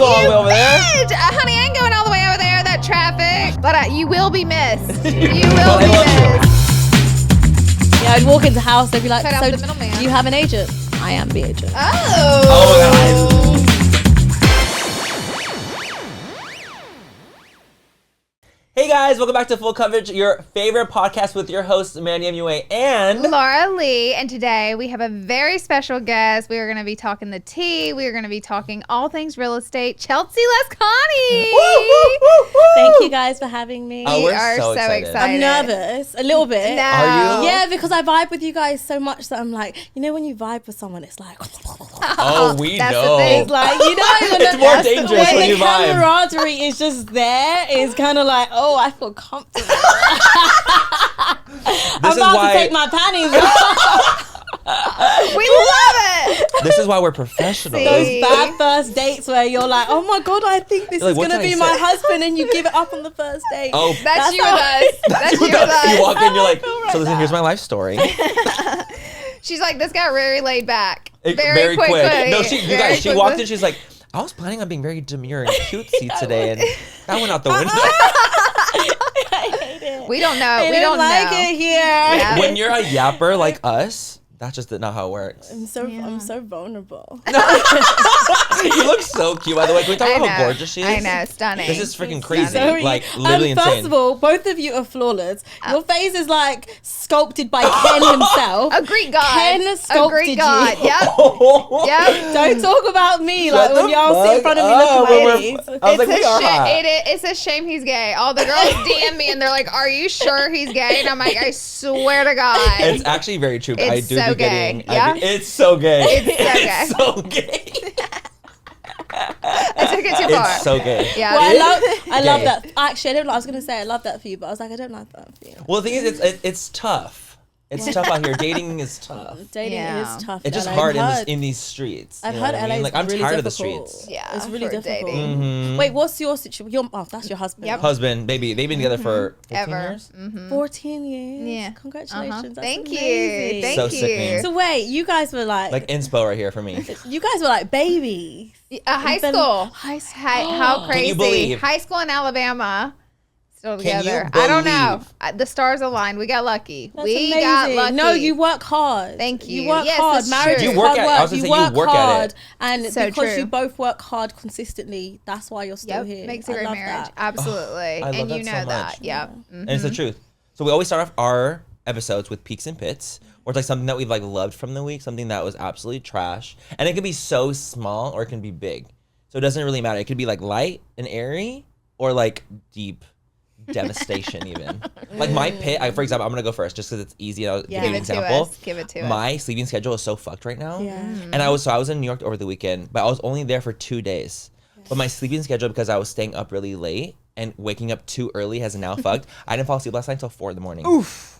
ain't going all the way over there. Honey, I ain't going all the way over there, that traffic. But you will be missed. You will be missed. Yeah, I'd walk into the house, they'd be like, Cut out so the middleman. do you have an agent? I am the agent. Oh. Hey guys, welcome back to Full Coverage, your favorite podcast with your hosts, Mandy MUA and Laura Lee. And today we have a very special guest. We are going to be talking the tea. We are going to be talking all things real estate. Chelsea Lazkani. Thank you guys for having me. Oh, We we're are so so excited. excited. I'm nervous, a little bit. No. Are you? Yeah, because I vibe with you guys so much that I'm like, you know, when you vibe with someone, it's like, Oh, we That's the know. thing. it's like, you know, when It's more dangerous when the you vibe. camaraderie is just there. It's kind of like, oh, I feel comfortable. I'm about to take my panties off. We love it. This is why we're professionals. Those bad first dates where you're like, oh my God, I think this You're like, is what going to did I be my say? husband, and you give it up on the first date. Oh, That's you with how- us. That's you with you us. walk in, you're like, I feel right so listen, now. here's my life story. She's like, this got very laid back. Very quick. No, she Very walked quickly. in, she's like, I was planning on being very demure and cutesy today, and that went out the window. I hate it. We don't know. I We don't like know. it here. Yeah. When you're a yapper like us, that's just not how it works. I'm so vulnerable. You look so cute, by the way. Can we talk I about know. how gorgeous she is? I know. Stunning. This is freaking crazy. Sorry. Like, literally First insane. of all, both of you are flawless. Your face is like sculpted by Ken himself. A Greek god. Ken A sculpted Greek god. you. Yep. Yep. Don't talk about me Shut like when the y'all sit in front of me fuck looking up. like these. I was like, we are hot. It's a shame he's gay. All the girls DM me and they're like, "Are you sure he's gay?" And I'm like, "I swear to God." It's actually very true. But It's I do so be getting. gay. Yeah? It's so gay. It's so gay. It's so gay. I took it too far. It's so gay. Yeah. Well, I love Gay. that. Actually, I don't know. I was gonna say I love that for you, but I was like, I don't like that for you. Well, the thing is, it's tough. It's tough out here. Dating is tough. Dating Yeah. is tough. It's just LA. hard I've in these streets. I've you know heard what I mean? LA is Like, I'm really tired difficult. of the streets. Yeah, It's really for difficult. dating. Mhm. Wait, what's your situation? Oh, that's your husband. Yep. Husband, baby, they've been together for 15 Ever. years. 14 years. Yeah. Congratulations. That's Thank amazing. you. Thank So you. sickening. So wait, you guys were like Inspo right here for me. you guys were like babies. High You've been- school. High school. How Can crazy. you believe? High school in Alabama. Still Can you together. I don't know. believe? The stars aligned. We got lucky. That's we amazing. got lucky. No, you work hard. Thank you. You work Yes, hard. that's Marriage true. is You work hard at- work. I was gonna say you work at hard. it. And So because true. you both work hard consistently, that's why you're still Yep. here. Makes a I great love marriage. that. Absolutely. I love And that you so know much. that. Yep. And it's the truth. So we always start off our episodes with peaks and pits, or it's like something that we've like loved from the week, something that was absolutely trash. And it can be so small or it can be big. So it doesn't really matter. It could be like light and airy or like deep devastation even. Like my pit, for example, I'm gonna go first just because it's easy. I'll Yeah. give you Give an it to example. us. Give it to us. My sleeping schedule is so fucked right now. Yeah. And I was in New York over the weekend, but I was only there for 2 days. But my sleeping schedule, because I was staying up really late and waking up too early, has now fucked. I didn't fall asleep last night until 4 in the morning. Oof.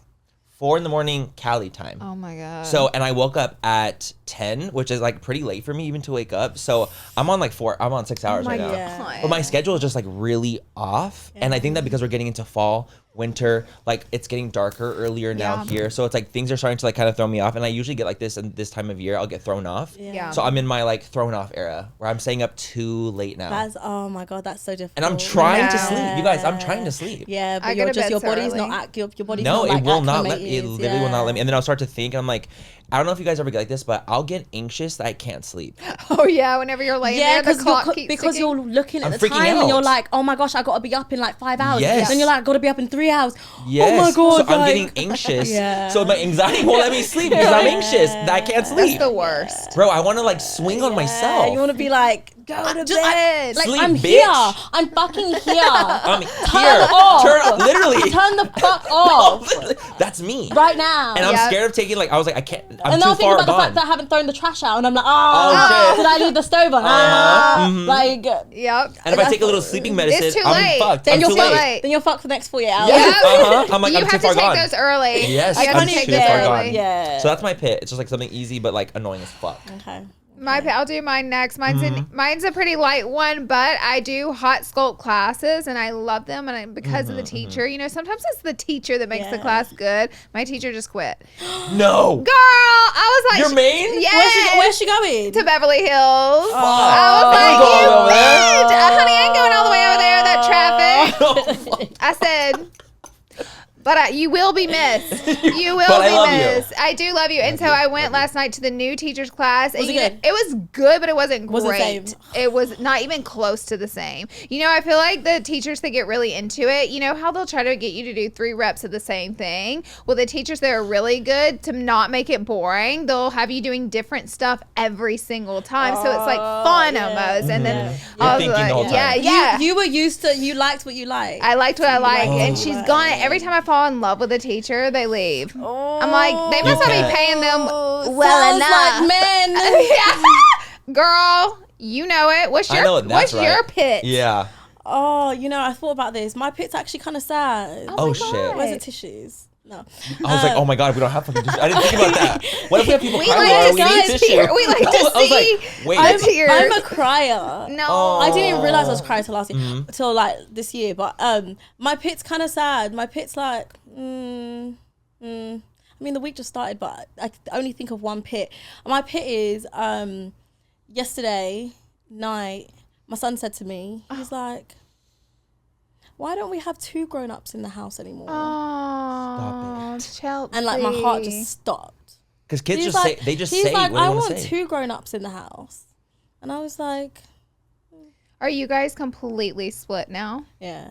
4 in the morning, Cali time. Oh my God. So, and I woke up at 10, which is like pretty late for me even to wake up. So I'm on 6 hours right now. God. But my schedule is just like really off. And I think that because we're getting into fall, winter, like it's getting darker earlier now Yeah. here. So it's like things are starting to like kind of throw me off. And I usually get like this in this time of year, I'll get thrown off. Yeah. So I'm in my like thrown off era where I'm staying up too late now. That's oh my God, that's so difficult. And I'm trying to No. sleep. You guys, I'm trying to sleep. Yeah, but I go you're to just bed your so body's early. not your body's No, not like it will not let acclimated. me. It literally will not let me. And then I'll start to think, and I'm like, I don't know if you guys ever get like this, but I'll get anxious that I can't sleep. Oh yeah. Whenever you're laying Yeah, there, the clock keeps because ticking. you're looking at I'm the freaking time and you're out. like, oh my gosh, I got to be up in like 5 hours. Yes. Then you're like, got to be up in 3 hours. Yes. Oh my God. So I'm like- getting anxious. Yeah. So my anxiety won't let me sleep because I'm anxious that I can't That's sleep. the worst. Bro, I want to like swing on myself. You want to be like, go to bed. Sleep, I'm bitch. here. I'm fucking here. I'm Turn here. off. Turn literally. Turn the fuck off That's me. right now. And I'm Yeah. scared of taking like I was like I can't. I'm and too then I'm thinking far about the gone. fact that I haven't thrown the trash out, and I'm like, Oh, shit. did I leave the stove on? Mhm. Like, Yep. And if I take a little sleeping medicine, too I'm late. fucked. then I'm you're too fucked. late. Then you're fucked for the next 48 hours. Yes. I'm like you I'm have too to far take gone. those early. Yes, You have I'm to too take far those gone. early. Yeah. So that's my pit. It's just like something easy but like annoying as fuck. Okay. I'll do mine next. Mine's a pretty light one, but I do hot sculpt classes and I love them. And because of the teacher, you know, sometimes it's the teacher that makes the Yeah. class good. My teacher just quit. No. Girl, I was like, Your main? Yeah. Where's she going? To Beverly Hills. Fuck. I was Can we like, go all the way over you there? I said, but you will be missed. You will But I be love you. missed. I do love you. And so I went last night to the new teacher's class. Was and it you know, good? it was good, but it wasn't Was the great. same? It was not even close to the same. You know, I feel like the teachers that get really into it, you know how they'll try to get you to do 3 reps of the same thing? Well, the teachers that are really good to not make it boring, they'll have you doing different stuff every single time. So it's like fun almost. And then You're I was thinking the whole like, time. yeah. You were used to, you liked what you liked. I liked what I like, liked and what you she's liked. gone. Every time I fall in love with a teacher, they leave. I'm like, they must not can't. be paying them Sounds well enough. like men. Yeah. Girl, you know it. What's I your know that's what's your right. pit? Yeah. Oh, you know, I thought about this. My pit's actually kind of sad. Oh, my shit. God. Where's the tissues? No. I was like, oh my God, we don't have fucking tissues. I didn't think about that. What if we have people We crying like while to we need see tissue? tear. We like to I was see like, wait. a tear. I'm a crier. No. Oh. I didn't even realize I was crying till last year, Mm-hmm. till like this year. But my pit's kind of sad. My pit's like, I mean, the week just started, but I could only think of one pit. My pit is yesterday night. My son said to me, he's like, "Why don't we have 2 grown-ups in the house anymore?" Oh, Chelsea. And like my heart just stopped. Because kids He's just like, say, they just he's say like, what they I want want to say. 2 grown-ups in the house, and I was like, Are you guys completely split now? yeah.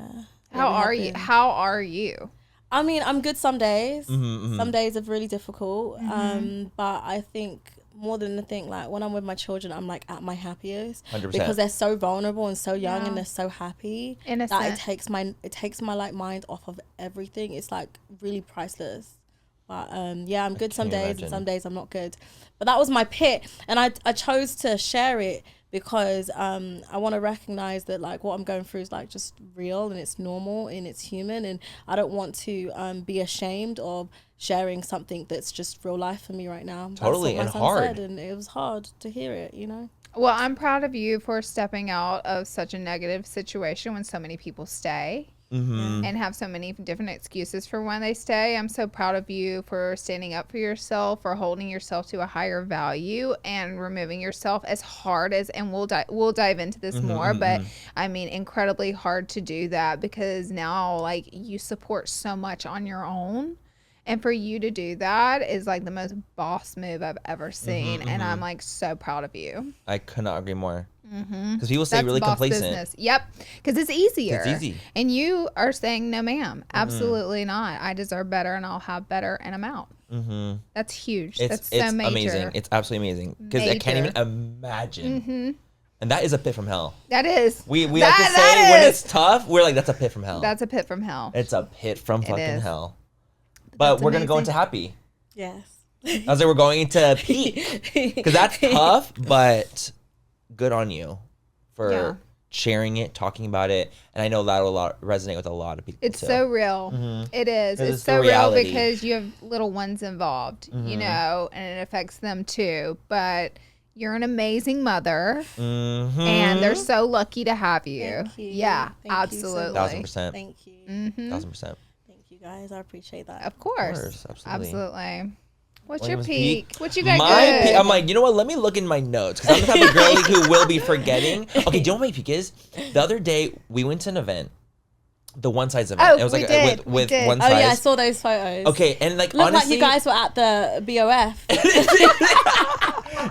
How Yeah, we are have you? been. How are you? I mean, I'm good some days. Mm-hmm, Some days are really difficult. But I think more than anything, like when I'm with my children, I'm like at my happiest 100%. because they're so vulnerable and so young Yeah. and they're so happy. Innocent. That it takes my like mind off of everything. It's like really priceless. But yeah, I'm good some can't days imagine. and some days I'm not good. But that was my pit, and I chose to share it because I want to recognize that like what I'm going through is like just real and it's normal and it's human, and I don't want to be ashamed of sharing something that's just real life for me right now. Totally, That's and what my son hard. said, and it was hard to hear it, you know. Well, I'm proud of you for stepping out of such a negative situation when so many people stay and have so many different excuses for when they stay. I'm so proud of you for standing up for yourself, for holding yourself to a higher value and removing yourself as hard as, and we'll dive into this more, but I mean, incredibly hard to do that because now like you support so much on your own. And for you to do that is like the most boss move I've ever seen. And I'm like so proud of you. I could not agree more. Because people say That's really boss complacent. business. Yep. Because it's easier. It's easy. And you are saying, no, ma'am. Absolutely not. I deserve better and I'll have better and I'm out. That's huge. That's so major. Amazing. It's absolutely amazing. Because I can't even Major. imagine. And that is a pit from hell. That is. We like That- to say that when is. it's tough, we're like, that's a pit from hell. That's a pit from hell. It's a pit from fucking is. hell. But That's we're going to go amazing. into happy. Yes. I was like, we're going into peak. Because that's tough, but good on you for Yeah. sharing it, talking about it. And I know that will resonate with a lot of people. It's too. so real. It is. 'Cause It's it's the so real reality. because you have little ones involved, you know, and it affects them too. But you're an amazing mother, and they're so lucky to have you. Thank you. Yeah, Thank you so absolutely. much. 1000%. Thank you. 1000%. Thank you guys. I appreciate that. Of course. absolutely. Absolutely. What's What your was peak? peak? What you got My good? peak, I'm like, you know what? Let me look in my notes because I'm the type of girly who will be forgetting. Okay, do you know what my peak is? The other day we went to an event, the one size event. Oh, it was we like did. We with did. one Oh size. yeah, I saw those photos. Okay, and like Looked honestly, like you guys were at the BOF.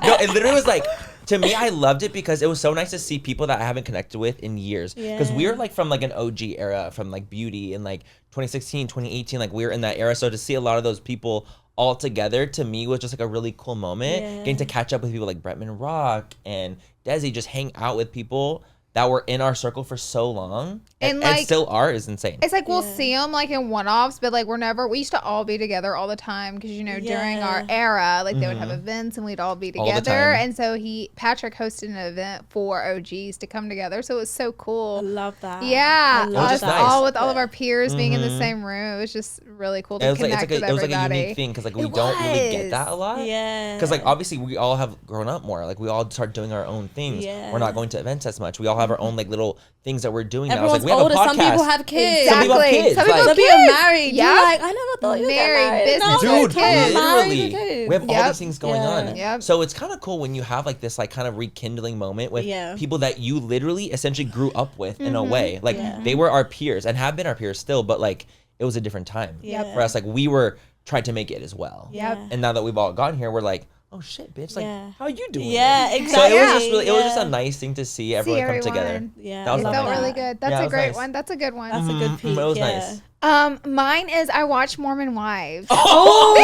no, it literally was like. To me, I loved it because it was so nice to see people that I haven't connected with in years. Because we were like from like an OG era, from like beauty in like 2016, 2018. Like we were in that era. So to see a lot of those people all together, to me, was just like a really cool moment. Yeah. Getting to catch up with people like Bretman Rock and Desi, just hang out with people that were in our circle for so long. And, And like, still are is insane. It's like we'll Yeah. see them like in one-offs, but like we used to all be together all the time because you know during our Yeah. era, like they would have events and we'd all be All the together. time. And so Patrick hosted an event for OGs to come together, so it was so I cool. love that. Yeah, I was love us just that. nice. all with all of our peers being in the same room. It was just really cool to It was like, connect with it was like everybody. a unique thing because like we It don't really get was. that a lot. Yeah. Because like obviously we all have grown up more. Like we all start doing our own things. Yeah. We're not going to events as much. We all have have our own like little things that we're doing now. It's Everyone's like we have older. a podcast. Some people have kids. Some people have kids. Some people Like, have Some people kids. are married. Yeah. You're like, I never thought you were Married, married. business, dude, kids. literally, we have all Yep. these things going Yeah. on. Yep. So it's kind of cool when you have like this like kind of rekindling moment with Yeah. people that you literally essentially grew up with in a way. Like Yeah. they were our peers and have been our peers still, but like it was a different time Yeah. for us. Like we were trying to make it as well. Yep. And now that we've all gotten here, we're like, oh shit, bitch! Like, Yeah. how you doing? Yeah, So exactly. it was just really, it was just a Yeah. nice thing to see everyone come together. everyone. Yeah, That was It I lovely. felt love really that. good. That's Yeah, it a was great nice. one. That's a good one. That's a good peak. It was yeah. nice. Mine is I watch Mormon Wives. Oh,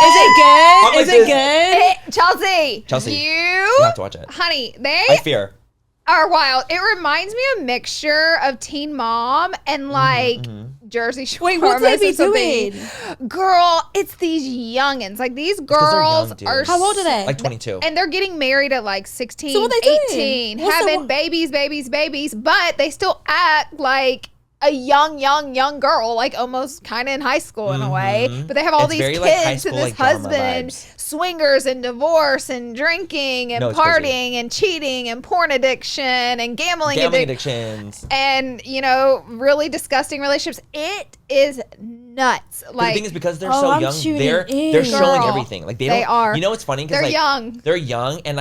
Is it good? Is it good? Chelsea, You you have to watch it. honey, they I fear. are wild. It reminds me of a mixture of Teen Mom and like Jersey Shore. Wait, what they most be of something. doing? Girl, it's these youngins. Like these 'cause they're girls young, dude. are How old are they? Like 22. and they're getting married at like 16, So what they doing? 18, What's the having babies, but they still act like a young girl, like almost kind of in high school in a way. But they have all It's these very, kids like, high and school, this like, drama husband, vibes. swingers and divorce and drinking and No, it's crazy. partying and cheating and porn addiction and gambling Gambling addiction. addictions. And really disgusting relationships. It is nuts. But Like the thing is, because they're Oh, so I'm young, tuning they're in. showing Girl, everything. Like they they don't. are. You know what's funny? 'Cause, They're like, young. They're young, and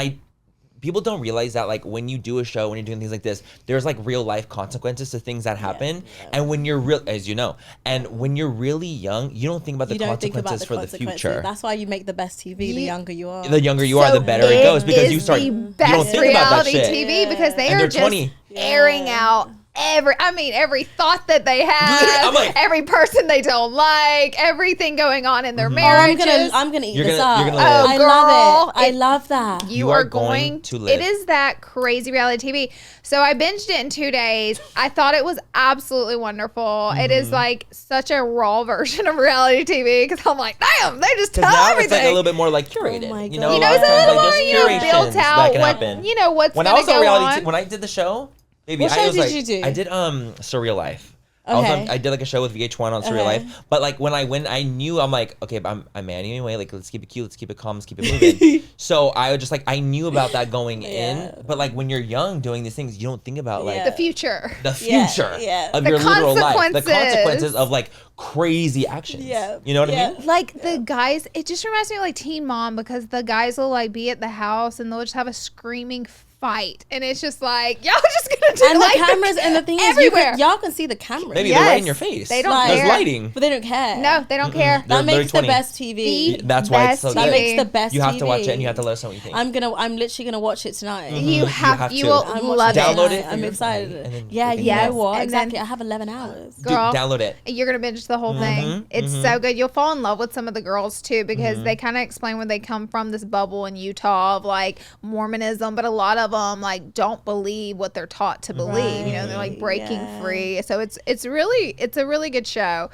people don't realize that like when you do a show, when you're doing things like this, there's like real life consequences to things that happen. And when you're real, as you know, and when you're really young, you don't think about the You don't think consequences about the for the consequences. future. That's why you make the best TV the Ye- younger you are. The younger you are, the better it goes because you start. the You best don't think about that reality shit. TV because they And are they're just 20. airing out every thought that they have, I'm like- every person they don't like, everything going on in their Oh, marriages. I'm gonna eat You're this gonna- up. you're gonna live. Oh, I girl, love it. I it- love that. you are going to live. It is that crazy reality TV. So I binged it in 2 days. I thought it was absolutely wonderful. It is like such a raw version of reality TV because I'm like, damn, they just tell Because now everything. it's like a little bit more like curated. Oh my You God. know, You a know, lot it's of a times, little like, more, there's built curations that out can what happen. what's When I gonna was on go reality, on. when I did the show, baby, What I show was did like, you do? I did Surreal Life. Okay. I did like a show with VH1 on Surreal Okay. Life, but like when I went, I knew I'm like, okay, but I'm Manny anyway. Like, let's keep it cute, let's keep it calm, let's keep it moving. So I was just like, I knew about that going in, but like when you're young doing these things, you don't think about like The future. the Yeah, future yeah. of The your literal life, the consequences. consequences of like crazy actions. Yeah. You know what Yeah. I mean? Like the guys, it just reminds me of like Teen Mom because the guys will like be at the house and they'll just have a screaming fight, and it's just like y'all just gonna do And like the cameras, and the thing is, everywhere. y'all can see the cameras. Maybe they're right in Yes. your face. They don't Like- There's care. lighting. But they don't care. No, they don't care. They're That makes the 20. best TV. That's why it's so Best good. That TV. makes the best You have TV. to watch it, and you have to let us know what you think. I'm literally gonna watch it tonight. You have to. you will I'm love watching it. Download it. I'm for your excited. night, and then Yeah, we can you Yes, know what? and then- Exactly. I have 11 hours. Dude, Girl. download it. You're gonna binge the whole thing. It's so good. You'll fall in love with some of the girls too because they kind of explain where they come from. This bubble in Utah of like Mormonism, but a lot of them like don't believe what they're taught to believe. You know, they're like breaking Yeah. free. So it's a really good show.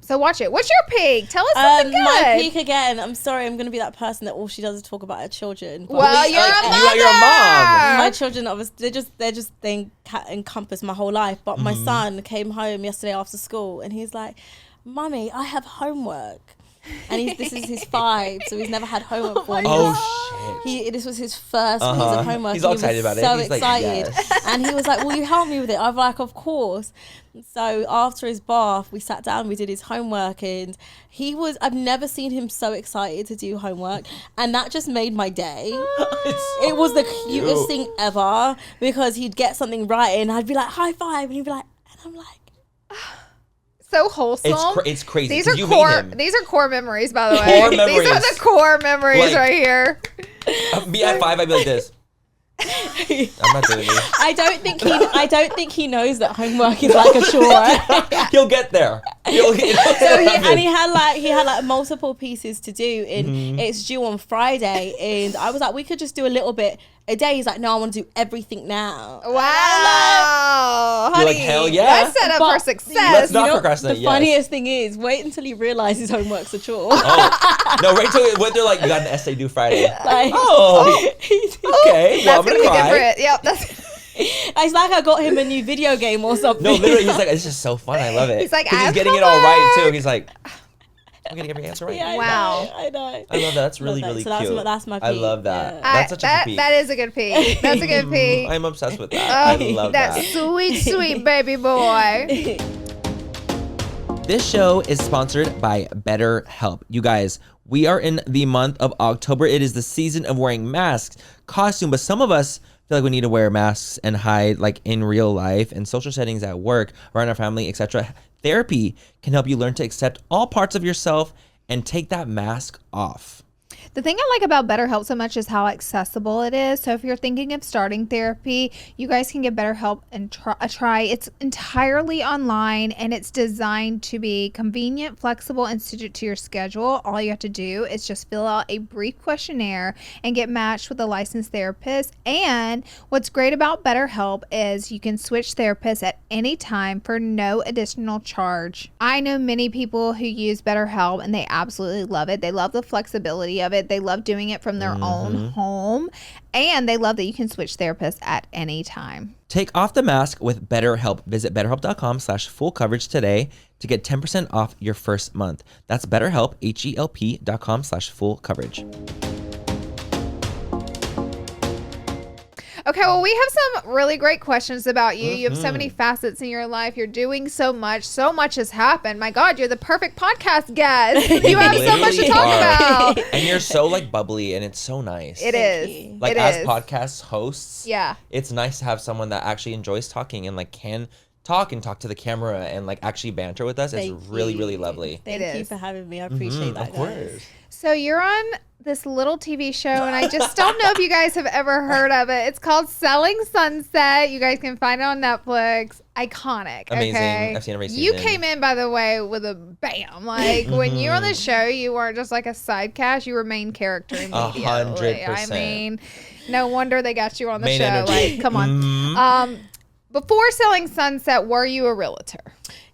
So watch it. What's your peak? Tell us something good. My peak again. I'm sorry. I'm gonna be that person that all she does is talk about her children. But Well, We- you're a mother. you're a mom. my children, obviously, they encompass my whole life. But my son came home yesterday after school, and he's like, "Mummy, I have homework." And this is his 5, so he's never had homework before. Oh shit. This was his first piece Uh-huh. of homework. He's all He was excited about it. So He's like, excited, yes. and he was like, "Will you help me with it?" I was like, "Of course." So after his bath, we sat down, we did his homework, and I've never seen him so excited to do homework, and that just made my day. It was the cutest thing ever because he'd get something right, and I'd be like, "High five," and he'd be like, and I'm like, So wholesome. It's crazy. These 'cause are you core. made him. These are core memories, by the way. Core These are memories. the core memories Like- right here. Me at 5, I'd be like this. I'm not doing this. I don't think he knows that homework is like a chore. He'll get there. He'll get So he had like multiple pieces to do, and it's due on Friday, and I was like, we could just do a little bit a day. He's like, no, I want to do everything now. Wow, You're honey, like, hell yeah. that's set up But for success. Let's not You know, procrastinate. the yes. funniest thing is, wait until he realizes homework's a chore. Oh. No, right till when they're like, you got an essay due Friday. Like, Oh, okay. Well, I'm That's gonna gonna be cry. different. Yep, that's. it's like I got him a new video game or something. No, literally, he's like, it's just so fun. I love it. He's like, 'Cause I he's have getting it all right too. homework. He's like, I'm getting every answer right. Yeah, Wow. I know. I love that. That's really, Love that. really So cute. that's my I peak. love that. Yeah. That's such a good peak. That is a good peak. That's a good peak. I'm obsessed with that. I love that that. sweet, sweet baby boy. This show is sponsored by BetterHelp. You guys, we are in the month of October. It is the season of wearing masks, costume, but some of us feel like we need to wear masks and hide like in real life and social settings at work, around our family, etc. Therapy can help you learn to accept all parts of yourself and take that mask off. The thing I like about BetterHelp so much is how accessible it is. So if you're thinking of starting therapy, you guys can get BetterHelp and try. It's entirely online and it's designed to be convenient, flexible, and suited to your schedule. All you have to do is just fill out a brief questionnaire and get matched with a licensed therapist. And what's great about BetterHelp is you can switch therapists at any time for no additional charge. I know many people who use BetterHelp and they absolutely love it. They love the flexibility of it. They love doing it from their own home, and they love that you can switch therapists at any time. Take off the mask with BetterHelp. Visit betterhelp.com/full coverage today to get 10% off your first month. That's BetterHelp, HELP.com/full coverage. Okay, well, we have some really great questions about you. You have so many facets in your life. You're doing so much. So much has happened. My God, you're the perfect podcast guest. You have so much to Literally talk are. about. And you're so like bubbly and it's so nice. It is. Like it as is. podcast hosts, Yeah. it's nice to have someone that actually enjoys talking and like can talk to the camera and like actually banter with us. It's really, really lovely. Thank It you is. for having me. I appreciate that, Of course. guys. So you're on this little TV show, and I just don't know if you guys have ever heard of it. It's called Selling Sunset. You guys can find it on Netflix. Iconic. Amazing. Okay? I've seen every You season. came in, by the way, with a bam. Like when you were on the show, you weren't just like a side cast. You were main character immediately. 100%. I mean, no wonder they got you on the Main show. energy. Like, come on. Before Selling Sunset, were you a realtor?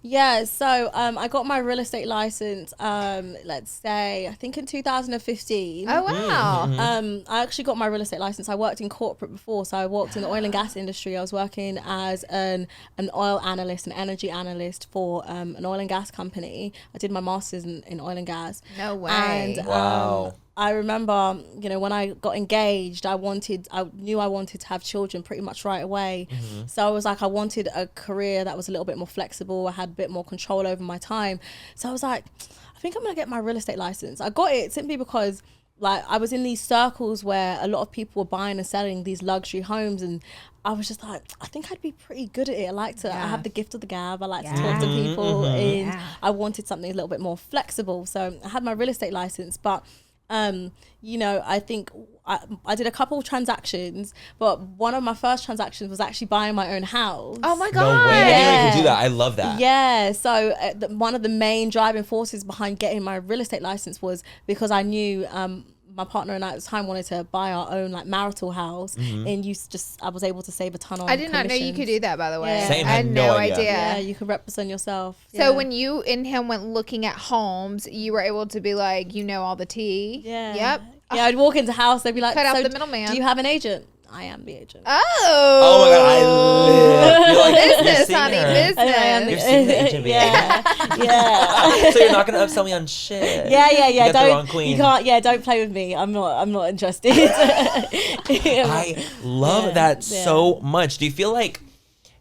Yeah, so I got my real estate license, let's say, I think in 2015. Oh, wow. I actually got my real estate license. I worked in corporate before, so I worked in the oil and gas industry. I was working as an oil analyst, an energy analyst for an oil and gas company. I did my master's in oil and gas. No way. And Wow. I remember, when I got engaged, I knew I wanted to have children pretty much right away. So I was like, I wanted a career that was a little bit more flexible. I had a bit more control over my time. So I was like, I think I'm going to get my real estate license. I got it simply because like I was in these circles where a lot of people were buying and selling these luxury homes, and I was just like, I think I'd be pretty good at it. I have the gift of the gab. I like to talk to people, and I wanted something a little bit more flexible. So I had my real estate license, but I think I did a couple of transactions, but one of my first transactions was actually buying my own house. Oh my No God. way. I didn't know you Yeah. could do that. I love that. Yeah, so one of the main driving forces behind getting my real estate license was because I knew my partner and I at the time wanted to buy our own like marital house, and I was able to save a ton on I did not know you could do that, by the way. Yeah. Same, I had no idea. Yeah, you could represent yourself. So Yeah. when you and him went looking at homes, you were able to be like, all the tea. Yeah. Yep. Yeah, I'd walk into house, they'd be like, Cut out "So the middleman." Do you have an agent?" I am the agent. Oh my God, I live. You're like, you're Business, seeing honey, her. business. I am You're seeing the agent, baby. Yeah. So you're not gonna upsell me on shit. Yeah. You got the wrong Don't queen. you can't. Yeah, don't play with me. I'm not interested. I love that Yeah. so much. Do you feel like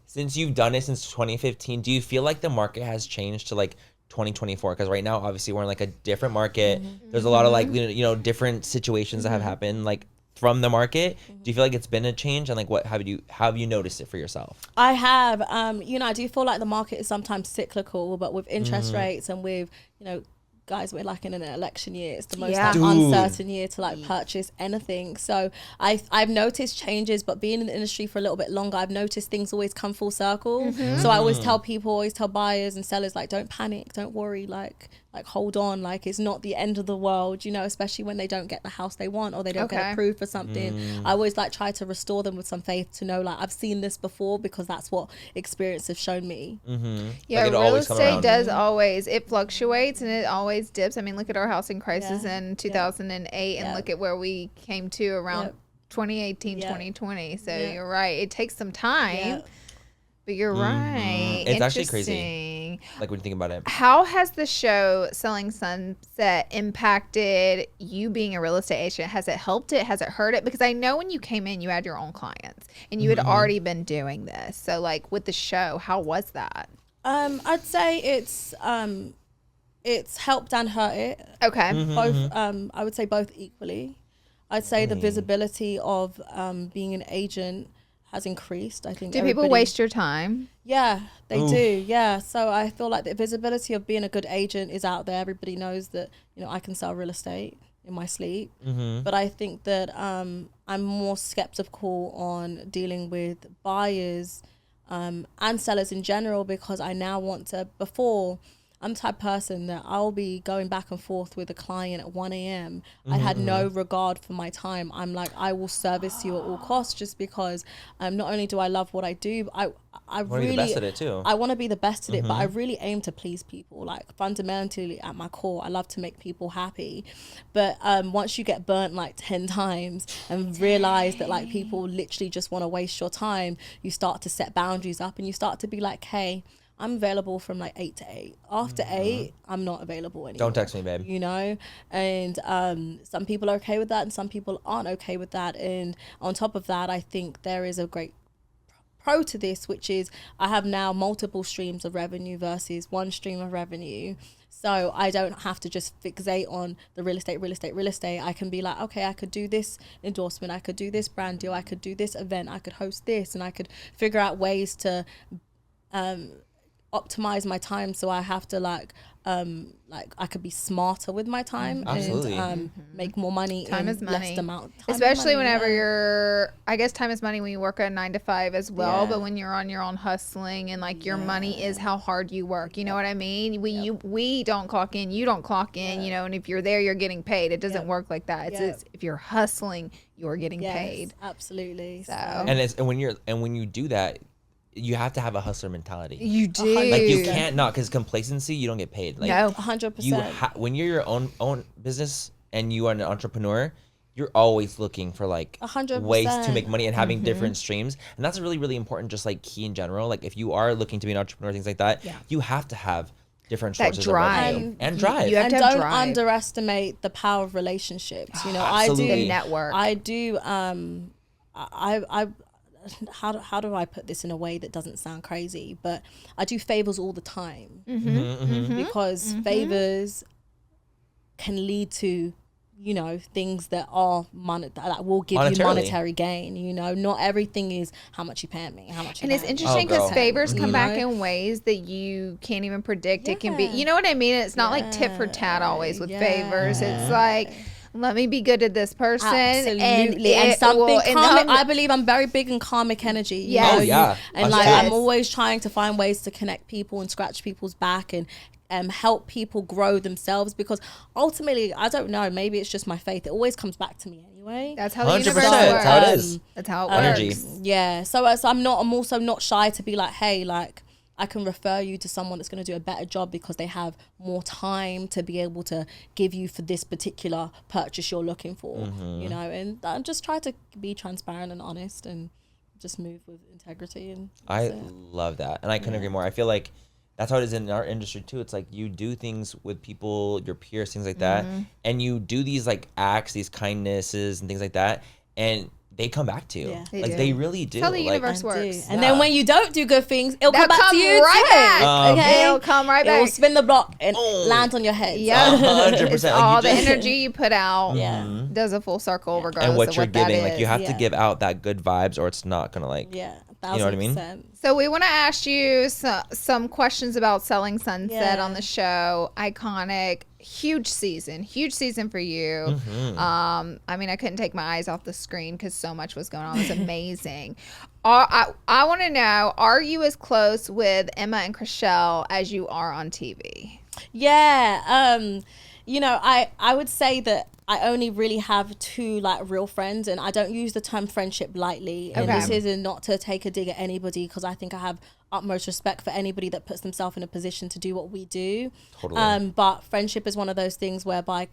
since you've done it since 2015, do you feel like the market has changed to like 2024? Because right now, obviously, we're in like a different market. There's a lot of like different situations that have happened like from the market. Do you feel like it's been a change, and like what have you noticed it for yourself? I have. I do feel like the market is sometimes cyclical, but with interest rates and with, guys, we're like in an election year. It's the most Yeah. like, Dude. uncertain year to like purchase anything. So I've noticed changes, but being in the industry for a little bit longer, I've noticed things always come full circle. So I always tell people, always tell buyers and sellers, like, don't panic, don't worry, like hold on, like it's not the end of the world, especially when they don't get the house they want or they don't Okay. get approved for something. I always like try to restore them with some faith to know like I've seen this before, because that's what experience has shown me. Yeah, Like, it'll real always come estate around. does always, it fluctuates and it always dips. I mean, look at our housing crisis in 2008 and Yeah. look at where we came to around Yep. 2018, Yep. 2020. So Yep. you're right. It takes some time, Yep. but you're right. It's actually crazy. Interesting. interesting. Like when you think about it. How has the show Selling Sunset impacted you being a real estate agent? Has it helped it? Has it hurt it? Because I know when you came in, you had your own clients and you had already been doing this. So like with the show, how was that? I'd say it's helped and hurt it. Okay. Both. I would say both equally. I'd say the visibility of being an agent has increased. I think. Do people waste your time? Yeah, they do. Yeah. So I feel like the visibility of being a good agent is out there. Everybody knows that, I can sell real estate in my sleep. But I think that I'm more skeptical on dealing with buyers and sellers in general, because I now want to, before, I'm the type of person that I'll be going back and forth with a client at 1 a.m. I had no regard for my time. I'm like, I will service you at all costs, just because not only do I love what I do, but I really be the best at it too. I want to be the best at it, but I really aim to please people. Like fundamentally at my core, I love to make people happy. But once you get burnt like 10 times and realize that like people literally just want to waste your time, you start to set boundaries up and you start to be like, hey, I'm available from like 8 to 8. After 8, I'm not available anymore. Don't text me, babe. And some people are okay with that and some people aren't okay with that. And on top of that, I think there is a great pro to this, which is I have now multiple streams of revenue versus one stream of revenue. So I don't have to just fixate on the real estate. I can be like, okay, I could do this endorsement. I could do this brand deal. I could do this event. I could host this, and I could figure out ways to optimize my time, so I have to like I could be smarter with my time. Absolutely. And make more money Time in is money. less amount. Especially whenever you're, I guess time is money when you work a 9 to 5 as well, but when you're on your own hustling and like your money is how hard you work, you know what I mean? We don't clock in, you don't clock in, and if you're there, you're getting paid. It doesn't work like that. It's if you're hustling, you're getting paid. Absolutely. So. And when you do that, you have to have a hustler mentality. You do. Like you can't not, because complacency, you don't get paid. Like no, 100%. When you're your own business and you are an entrepreneur, you're always looking for like 100%. ways to make money and having different streams. And that's really, really important, just like key in general. Like if you are looking to be an entrepreneur, things like that, you have to have different sources of revenue and drive. You have to don't drive. Underestimate the power of relationships. Absolutely. The network. I do. How do I put this in a way that doesn't sound crazy? But I do favors all the time because favors can lead to, things that are that will give you monetary gain. Not everything is how much you pay me, how much. And it's interesting because favors come back in ways that you can't even predict. It can be, you know what I mean? It's not like tit for tat always with favors. It's like, let me be good to this person. Absolutely. And something karmic. I believe I'm very big in karmic energy. Yeah. And like I'm always trying to find ways to connect people and scratch people's back and help people grow themselves, because ultimately, I don't know, maybe it's just my faith. It always comes back to me anyway. That's how the 100%. universe works. That's how it is. That's how it works. Energy. Yeah. So I'm also not shy to be like, hey, like, I can refer you to someone that's going to do a better job because they have more time to be able to give you for this particular purchase you're looking for, and I just try to be transparent and honest and just move with integrity. And I love that. And I couldn't agree more. I feel like that's how it is in our industry too. It's like you do things with people, your peers, things like that. And you do these like acts, these kindnesses and things like that. And they come back to you. Yeah. They really do. That's how the universe works. And then when you don't do good things, it'll come back to you right too. back. Okay? It'll come right back. It will spin the block and land on your head. Yeah. 100%. It's Like all the energy you put out does a full circle regardless and what of you're what that giving. Like is. you have to give out that good vibes or it's not going to like, you know what I mean? So we want to ask you some questions about Selling Sunset on the show. Iconic, huge season for you. I mean, I couldn't take my eyes off the screen because so much was going on. It was amazing. I want to know, are you as close with Emma and Chriselle as you are on TV? Yeah. I would say that I only really have 2 like real friends, and I don't use the term friendship lightly. And this isn't not to take a dig at anybody, because I think I have utmost respect for anybody that puts themselves in a position to do what we do. Totally. But friendship is one of those things whereby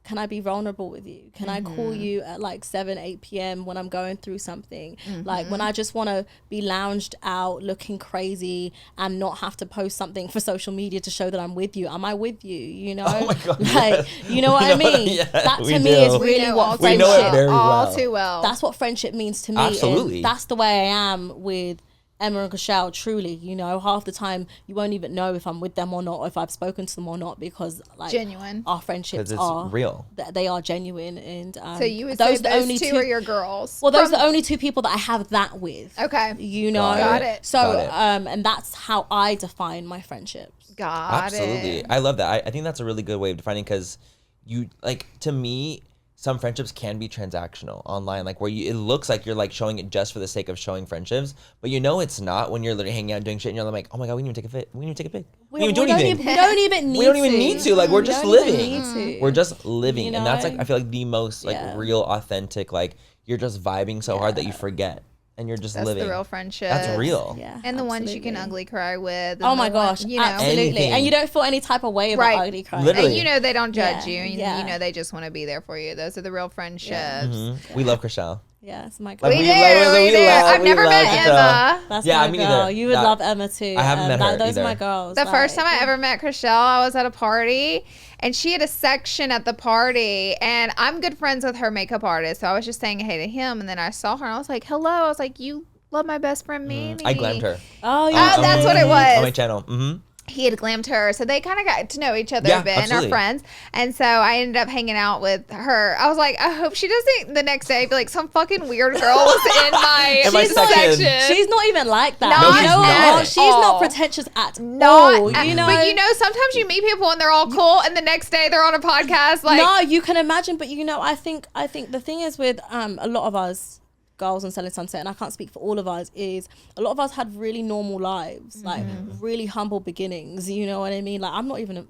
can I be vulnerable with you? Can I call you at like 7-8 p.m. when I'm going through something? Like when I just want to be lounged out looking crazy and not have to post something for social media to show that I'm with you. Am I with you? You know, Oh my God, like, you know what I mean? That to me is really what We know it very all well. too well. that's what friendship means to me. Absolutely. And that's the way I am with Emma and Kashal, truly. You know, half the time you won't even know if I'm with them or not, or if I've spoken to them or not, because like Genuine. our friendships 'Cause it's are real. They are genuine. And So you would say those two are your girls. well, those are the only two people that I have that with. Okay. You know, Got it. So Got it. and that's how I define my friendships. Got Absolutely. it. I love that. I think that's a really good way of defining, because you, like, to me, some friendships can be transactional online, like where it looks like you're like showing it just for the sake of showing friendships, but you know it's not when you're literally hanging out doing shit and you're like, oh my God, we didn't even take a fit. We didn't even take a pic. We didn't even do anything. We don't even need We don't even need to. Like, we're just living. to. We're just living. You And that's like, know? I feel like the most like Yeah. real, authentic, like you're just vibing so hard that you forget and you're just That's living. the real friendship. That's real. Yeah, And the ones you can absolutely. ugly cry with. and Oh my the one- gosh, you know. absolutely. Anything. And you don't feel any type of way about Right. ugly crying. Literally. And you know they don't judge Yeah, you. And yeah. you know they just want to be there for you. Those are the real friendships. Yeah. We love Chriselle. Yeah, it's my Like, girl. We we do. love- We we do. love- I've we never love met Chriselle. Emma. That's Yeah, my me girl. neither. You would That- love Emma too. I haven't met her Those either. are my girls. The first like- time I ever met Chriselle, I was at a party and she had a section at the party, and I'm good friends with her makeup artist. So I was just saying hey to him, and then I saw her and I was like, hello. I was like, you love my best friend Manny. I glammed her. Oh, Oh, yeah. that's what it was. On my channel. He had glammed her, so they kind of got to know each other Yeah, a bit and absolutely. are friends. And so I ended up hanging out with her. I was like, I hope she doesn't the next day be like, some fucking weird girl was in my, In my section. She's not even like that. No, you she's know not. what? She's not Oh. pretentious at Not, all. You know, but you know, sometimes you meet people and they're all cool, and the next day they're on a podcast. Like, no, you can imagine. But you know, I think the thing is with a lot of us girls on Selling Sunset, and I can't speak for all of us, is a lot of us had really normal lives, like really humble beginnings. You know what I mean? Like I'm not even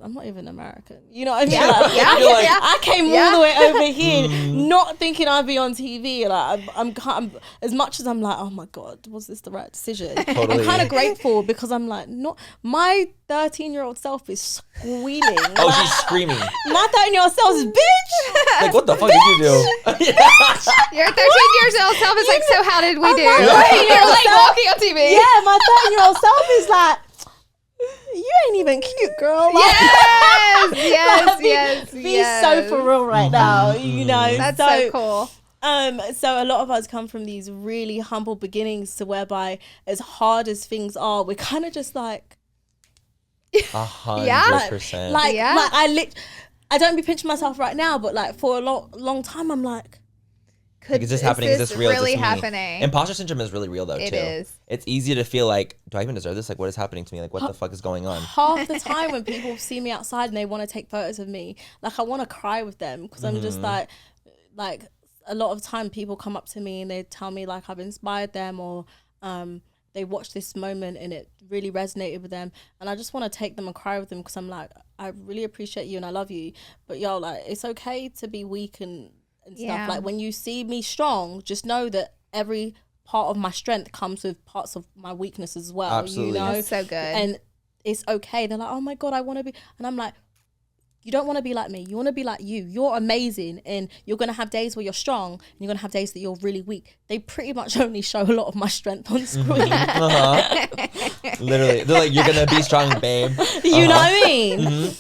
American. You know what I mean? Yeah, Like, yeah, You're like- yeah. I came all the way over here, not thinking I'd be on TV. Like I'm as much as I'm like, oh my God, was this the right decision? Totally. I'm kind of grateful because I'm like, not my 13-year-old self is squealing. Oh, Like, she's screaming. my 13-year-old self is bitch. Like, what the fuck did you do? your 13 years old self is like, so how did we do? my You're like 13-year-old walking on TV. Yeah, my 13-year-old self is like, you ain't even cute, girl. Like, Yes, yes, like, yes, be yes. so for real right now, you know. That's so cool. So a lot of us come from these really humble beginnings to whereby, as hard as things are, we're kind of just like, 100%. like, Yeah. like I don't be pinching myself right now, but like for a long time, I'm like, Like, is this happening? Is this real? really is this me? happening? Imposter syndrome is really real though, It too. is. It's easy to feel like, do I even deserve this? Like, what is happening to me? Like, what the fuck is going on? half the time when people see me outside and they want to take photos of me, like I want to cry with them because I'm just like a lot of time people come up to me and they tell me like I've inspired them, or they watched this moment and it really resonated with them, and I just want to take them and cry with them because I'm like, I really appreciate you and I love you, but yo, like it's okay to be weak and stuff. Yeah. Like when you see me strong, just know that every part of my strength comes with parts of my weakness as well. Absolutely. You know? That's so good. And it's okay. They're like, oh my God, I want to be. And I'm like, you don't want to be like me. You want to be like you. You're amazing. And you're going to have days where you're strong and you're going to have days that you're really weak. They pretty much only show a lot of my strength on screen. Literally. They're like, you're going to be strong, babe. You know what I mean?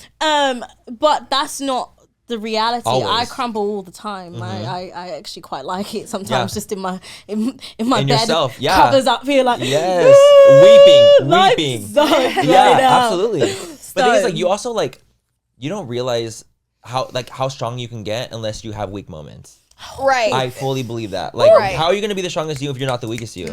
But that's not the reality. Always. I crumble all the time. I actually quite like it sometimes, Yeah. just in my in my In bed, yourself, yeah. covers up here like, Yes. "Woo, life's Weeping. sucks right Yeah, now." absolutely. But the thing is, like, you also, like, you don't realize how strong you can get unless you have weak moments. right. I fully believe that. Like, Right. how are you going to be the strongest you if you're not the weakest you?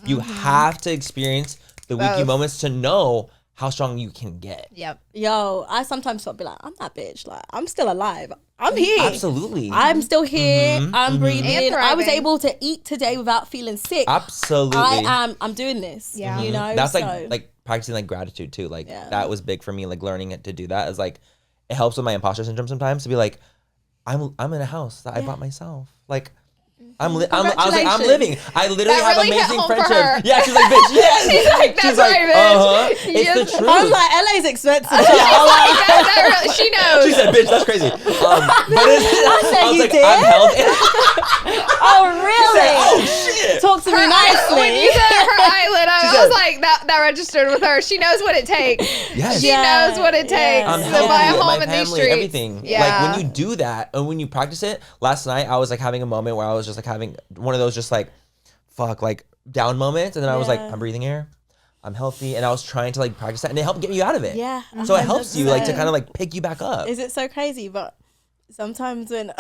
You have to experience the weak you Both. moments to know how strong you can get. Yep. Yo, I sometimes feel be like, I'm that bitch. Like, I'm still alive. I'm here. Absolutely. I'm still here. I'm breathing. And I was thriving. able to eat today without feeling sick. Absolutely. I'm doing this. Yeah. You know, That's so, like practicing like gratitude too. Like Yeah. that was big for me. Like learning it to do that is like, it helps with my imposter syndrome sometimes to be like, I'm in a house that I bought myself. Like, I was like, I'm Congratulations. living. I literally That have really hit amazing home for her. friendship. Yeah, she's like, bitch, yes. She's like, that's right, bitch. It's Yes. the truth. I was like, LA's expensive. She knows. She said, bitch, that's crazy. But I was you like, did? I'm healthy. Oh, really? Oh, shit. Talk to me When nicely. you said her eyelid, I said- was like, that registered with her. She knows what it takes. Yes. She knows what it takes I'm to healthy, buy a my home in these family, streets. everything. Yeah. Like when you do that and when you practice it, last night I was like having a moment where I was just like having one of those just like, fuck, like down moments. And then I was like, Yeah. I'm breathing air. I'm healthy. And I was trying to like practice that and it helped get you out of it. Yeah. So it helps you like to 100%. kind of like pick you back up. Is it so crazy? But sometimes when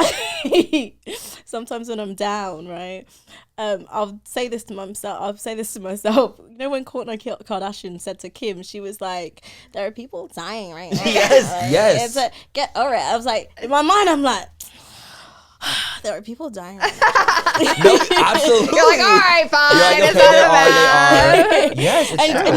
I'm down, right? I'll say this to myself. You know when Kourtney Kardashian said to Kim, she was like, "There are people dying right now." Yes. It's a, get over it. I was like, in my mind, I'm like, there are people dying right now. No, absolutely. You're like, all right, fine. You're like, It's okay, not they bad. are. Yes, it's And true.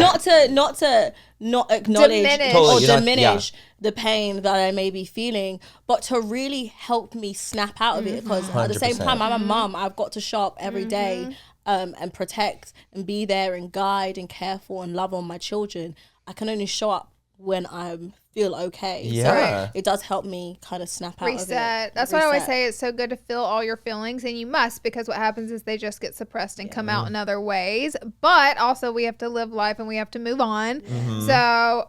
not acknowledge Diminish. or Totally, you're not- diminish the pain that I may be feeling, but to really help me snap out of it, because at the same 100%. time, I'm a mum. I've got to show up every day, and protect and be there and guide and care for and love on my children. I can only show up when I feel okay. Yeah. So it does help me kind of snap out of it. Reset. That's why I always Reset. say it's so good to feel all your feelings, and you must, because what happens is they just get suppressed and come out in other ways. But also we have to live life and we have to move on. So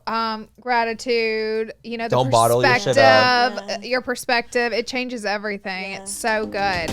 gratitude, you know, the Don't bottle your shit perspective, up. your perspective, it changes everything. It's so good.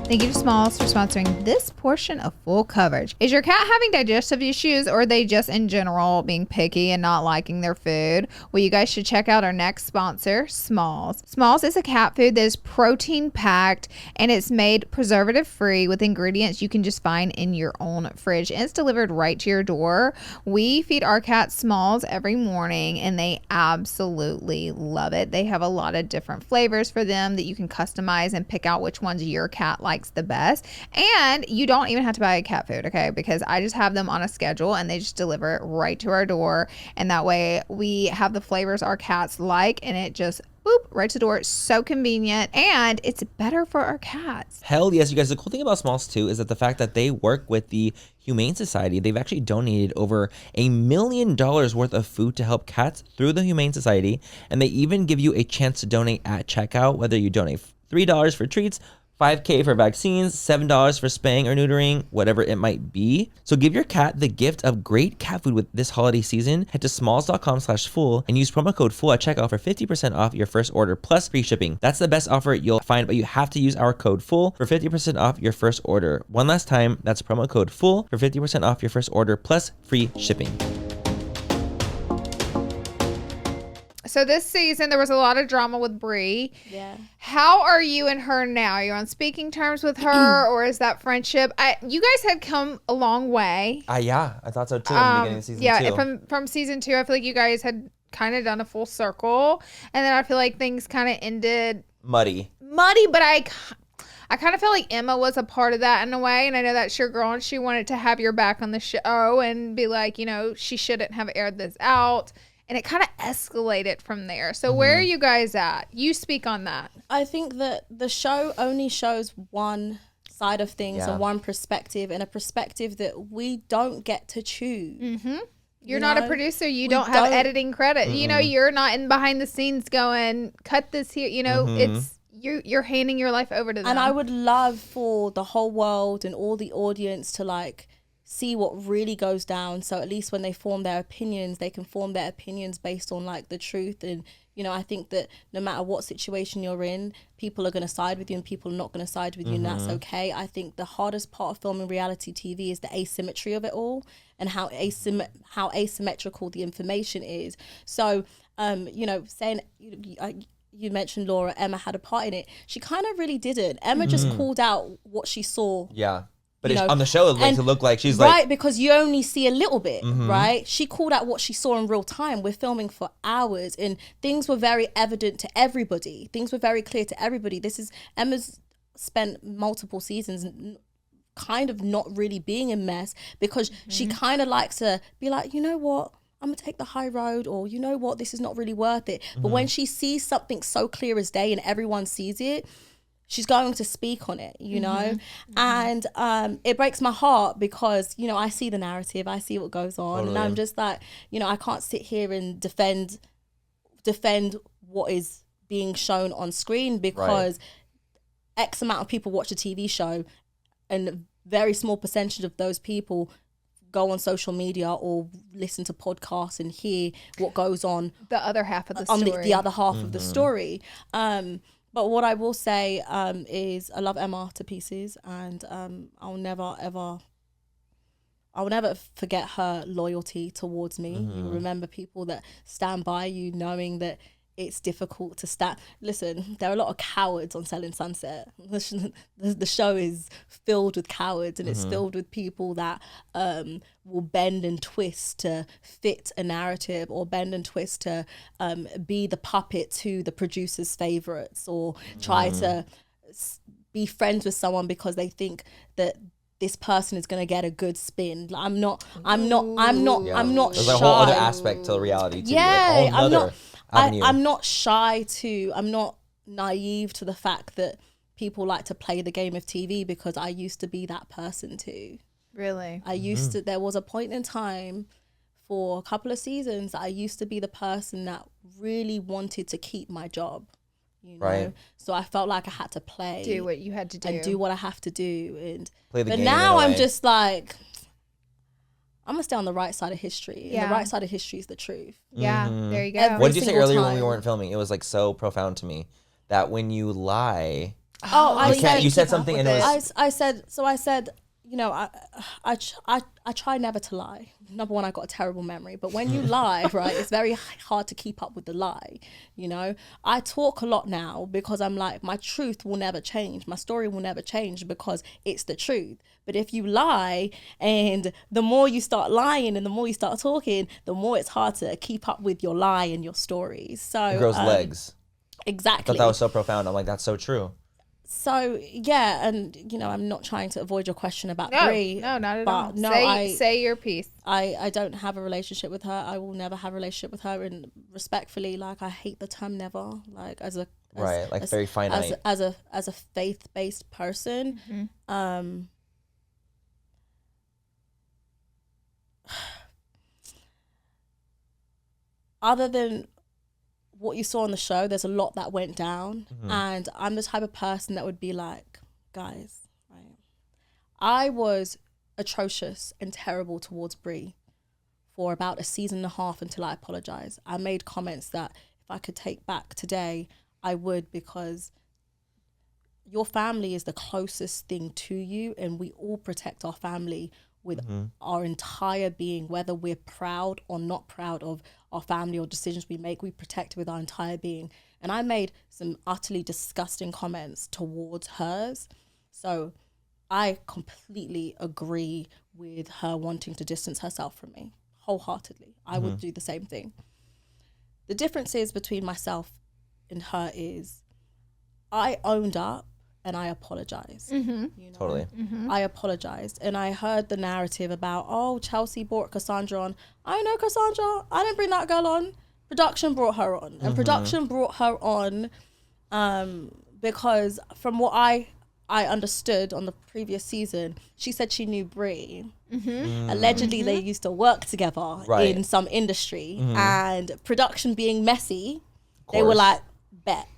Thank you to Smalls for sponsoring this portion of Full Coverage. Is your cat having digestive issues, or are they just in general being picky and not liking their food? Well, you guys should check out our next sponsor, Smalls. Smalls is a cat food that is protein packed, and it's made preservative free with ingredients you can just find in your own fridge. And it's delivered right to your door. We feed our cats Smalls every morning, and they absolutely love it. They have a lot of different flavors for them that you can customize and pick out which ones your cat likes the best. And you don't even have to buy a cat food, okay? Because I just have them on a schedule and they just deliver it right to our door. And that way we have the flavors our cats like, and it just boop right to the door. It's so convenient, and it's better for our cats. Hell yes, you guys. The cool thing about Smalls too is that the fact that they work with the Humane Society, they've actually donated over $1 million worth of food to help cats through the Humane Society. And they even give you a chance to donate at checkout, whether you donate $3 for treats, $5K for vaccines, $7 for spaying or neutering, whatever it might be. So give your cat the gift of great cat food with this holiday season. Head to smalls.com/full and use promo code FULL at checkout for 50% off your first order plus free shipping. That's the best offer you'll find, but you have to use our code FULL for 50% off your first order. One last time, that's promo code FULL for 50% off your first order plus free shipping. So this season there was a lot of drama with Brie. Yeah. How are you and her now? Are you on speaking terms with her, or is that friendship? You guys had come a long way. Yeah, I thought so too in the beginning of season 2. Yeah, from season 2, I feel like you guys had kind of done a full circle, and then I feel like things kind of ended Muddy. but I kind of felt like Emma was a part of that in a way, and I know that's your girl, and she wanted to have your back on the show and be like, you know, she shouldn't have aired this out. And it kind of escalated from there. So where are you guys at? You speak on that. I think that the show only shows one side of things and one perspective, and a perspective that we don't get to choose. Mm-hmm. You're You not a know, producer. You we don't have don't- editing credit. You know, you're not in behind the scenes going, cut this here. You know, it's you're handing your life over to them. And I would love for the whole world and all the audience to like see what really goes down, so at least when they form their opinions, they can form their opinions based on like the truth. And you know, I think that no matter what situation you're in, people are going to side with you and people are not going to side with you, and that's okay. I think the hardest part of filming reality TV is the asymmetry of it all, and how asymmetrical the information is. So you know, saying you mentioned Laura, Emma had a part in it. She kind of really didn't. Emma just called out what she saw. Yeah. But You know, on the show, it makes and- it look like she's right, like, because you only see a little bit, right? She called out what she saw in real time. We're filming for hours, and things were very evident to everybody. Things were very clear to everybody. Emma's spent multiple seasons kind of not really being a mess, because she kind of likes to be like, you know what? I'm gonna take the high road, or you know what? This is not really worth it. But when she sees something so clear as day and everyone sees it, she's going to speak on it, you know? And it breaks my heart because, you know, I see the narrative, I see what goes on. Totally. And I'm just like, you know, I can't sit here and defend what is being shown on screen because X amount of people watch a TV show and a very small percentage of those people go on social media or listen to podcasts and hear what goes on The other half of the on story. the other half of the story. But what I will say is I love Emma to pieces, and I'll never forget her loyalty towards me. You remember people that stand by you knowing that it's difficult to stand. Listen, there are a lot of cowards on Selling Sunset. The show is filled with cowards, and it's filled with people that will bend and twist to fit a narrative, or bend and twist to be the puppet to the producer's favorites, or try to be friends with someone because they think that this person is going to get a good spin. I'm not There's shy. a whole other aspect to reality too. Yeah, like, I'm not. avenue. I'm not shy to. I'm not naive to the fact that people like to play the game of TV, because I used to be that person too. Really? I used to. There was a point in time for a couple of seasons that I used to be the person that really wanted to keep my job. You know, Right. so I felt like I had to play, Do what you had to do. and do what I have to do, and Play the but game now in a I'm way. just like, I'm gonna stay on the right side of history. Yeah. And the right side of history is the truth. Yeah, there you go. Every What did you say single earlier when time. we weren't filming? It was like so profound to me that when you lie, Oh, I you, can't, said you said keep up something with and it it. was I said, you know, I try never to lie. Number one, I got a terrible memory, but when you lie, right, it's very hard to keep up with the lie. You know, I talk a lot now because I'm like, my truth will never change. My story will never change because it's the truth. But if you lie, and the more you start lying and the more you start talking, the more it's hard to keep up with your lie and your stories. So it grows legs. I Exactly. thought that was so profound. I'm like, that's so true. So yeah, and you know, I'm not trying to avoid your question about No, Brie. no, not at but all. No, Say your piece. I don't have a relationship with her. I will never have a relationship with her. And respectfully, like, I hate the term never. Like, Right, like very finite. As a faith-based person, other than what you saw on the show, there's a lot that went down. And I'm the type of person that would be like, guys, right? I was atrocious and terrible towards Brie for about a season and a half until I apologized. I made comments that if I could take back today, I would, because your family is the closest thing to you, and we all protect our family with our entire being, whether we're proud or not proud of our family or decisions we make, we protect with our entire being. And I made some utterly disgusting comments towards hers. So I completely agree with her wanting to distance herself from me wholeheartedly. I would do the same thing. The difference is between myself and her is I owned up and I apologized. You know? Totally. I apologized, and I heard the narrative about, oh, Chelsea brought Cassandra on. I know Cassandra. I didn't bring that girl on. Production brought her on, and production brought her on because from what I understood on the previous season, she said she knew Brie. Allegedly, they used to work together Right. in some industry, and production being messy, they were course. like, bet.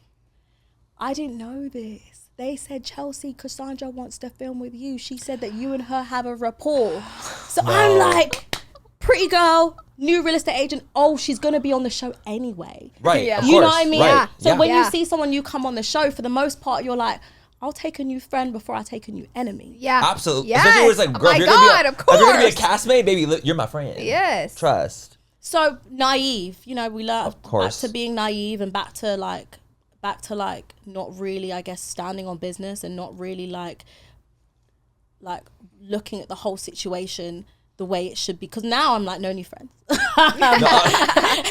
I didn't know this. They said, Chelsea, Cassandra wants to film with you. She said that you and her have a rapport. So I'm like, pretty girl, new real estate agent. Oh, she's going to be on the show anyway. Right. Yeah. Of You know course, what I mean? Right. So yeah. when Yeah. you see someone new come on the show, for the most part, you're like, I'll take a new friend before I take a new enemy. Yeah. Absolutely. Yes. Especially when it's like, Oh girl, my if you're God, gonna be of if you're gonna be a course. castmate, baby, look, you're my friend. Yes. Trust. So naive, you know, we learn Of course. back to being naive and back to like not really, I guess, standing on business and not really like looking at the whole situation the way it should be. Because now I'm like, no new friends. But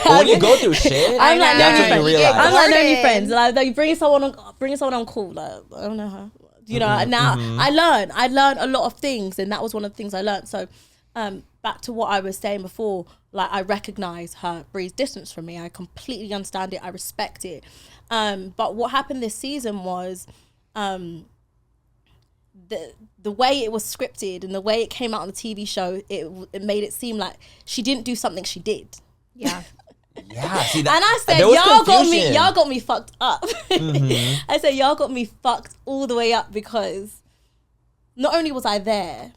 when you go through shit, I'm like, that's no when new you friends. realize. I'm like, no new Garden. friends. Like, you bring someone on cool. Like, I don't know her. You know, and now I learned a lot of things, and that was one of the things I learned. So, back to what I was saying before, like, I recognize Brie's distance from me. I completely understand it. I respect it. But what happened this season was, the way it was scripted and the way it came out on the TV show, it made it seem like she didn't do something, she did. Yeah. Yeah, see that, And I said, there was y'all got me fucked up. Mm-hmm. I said, y'all got me fucked all the way up, because not only was I there,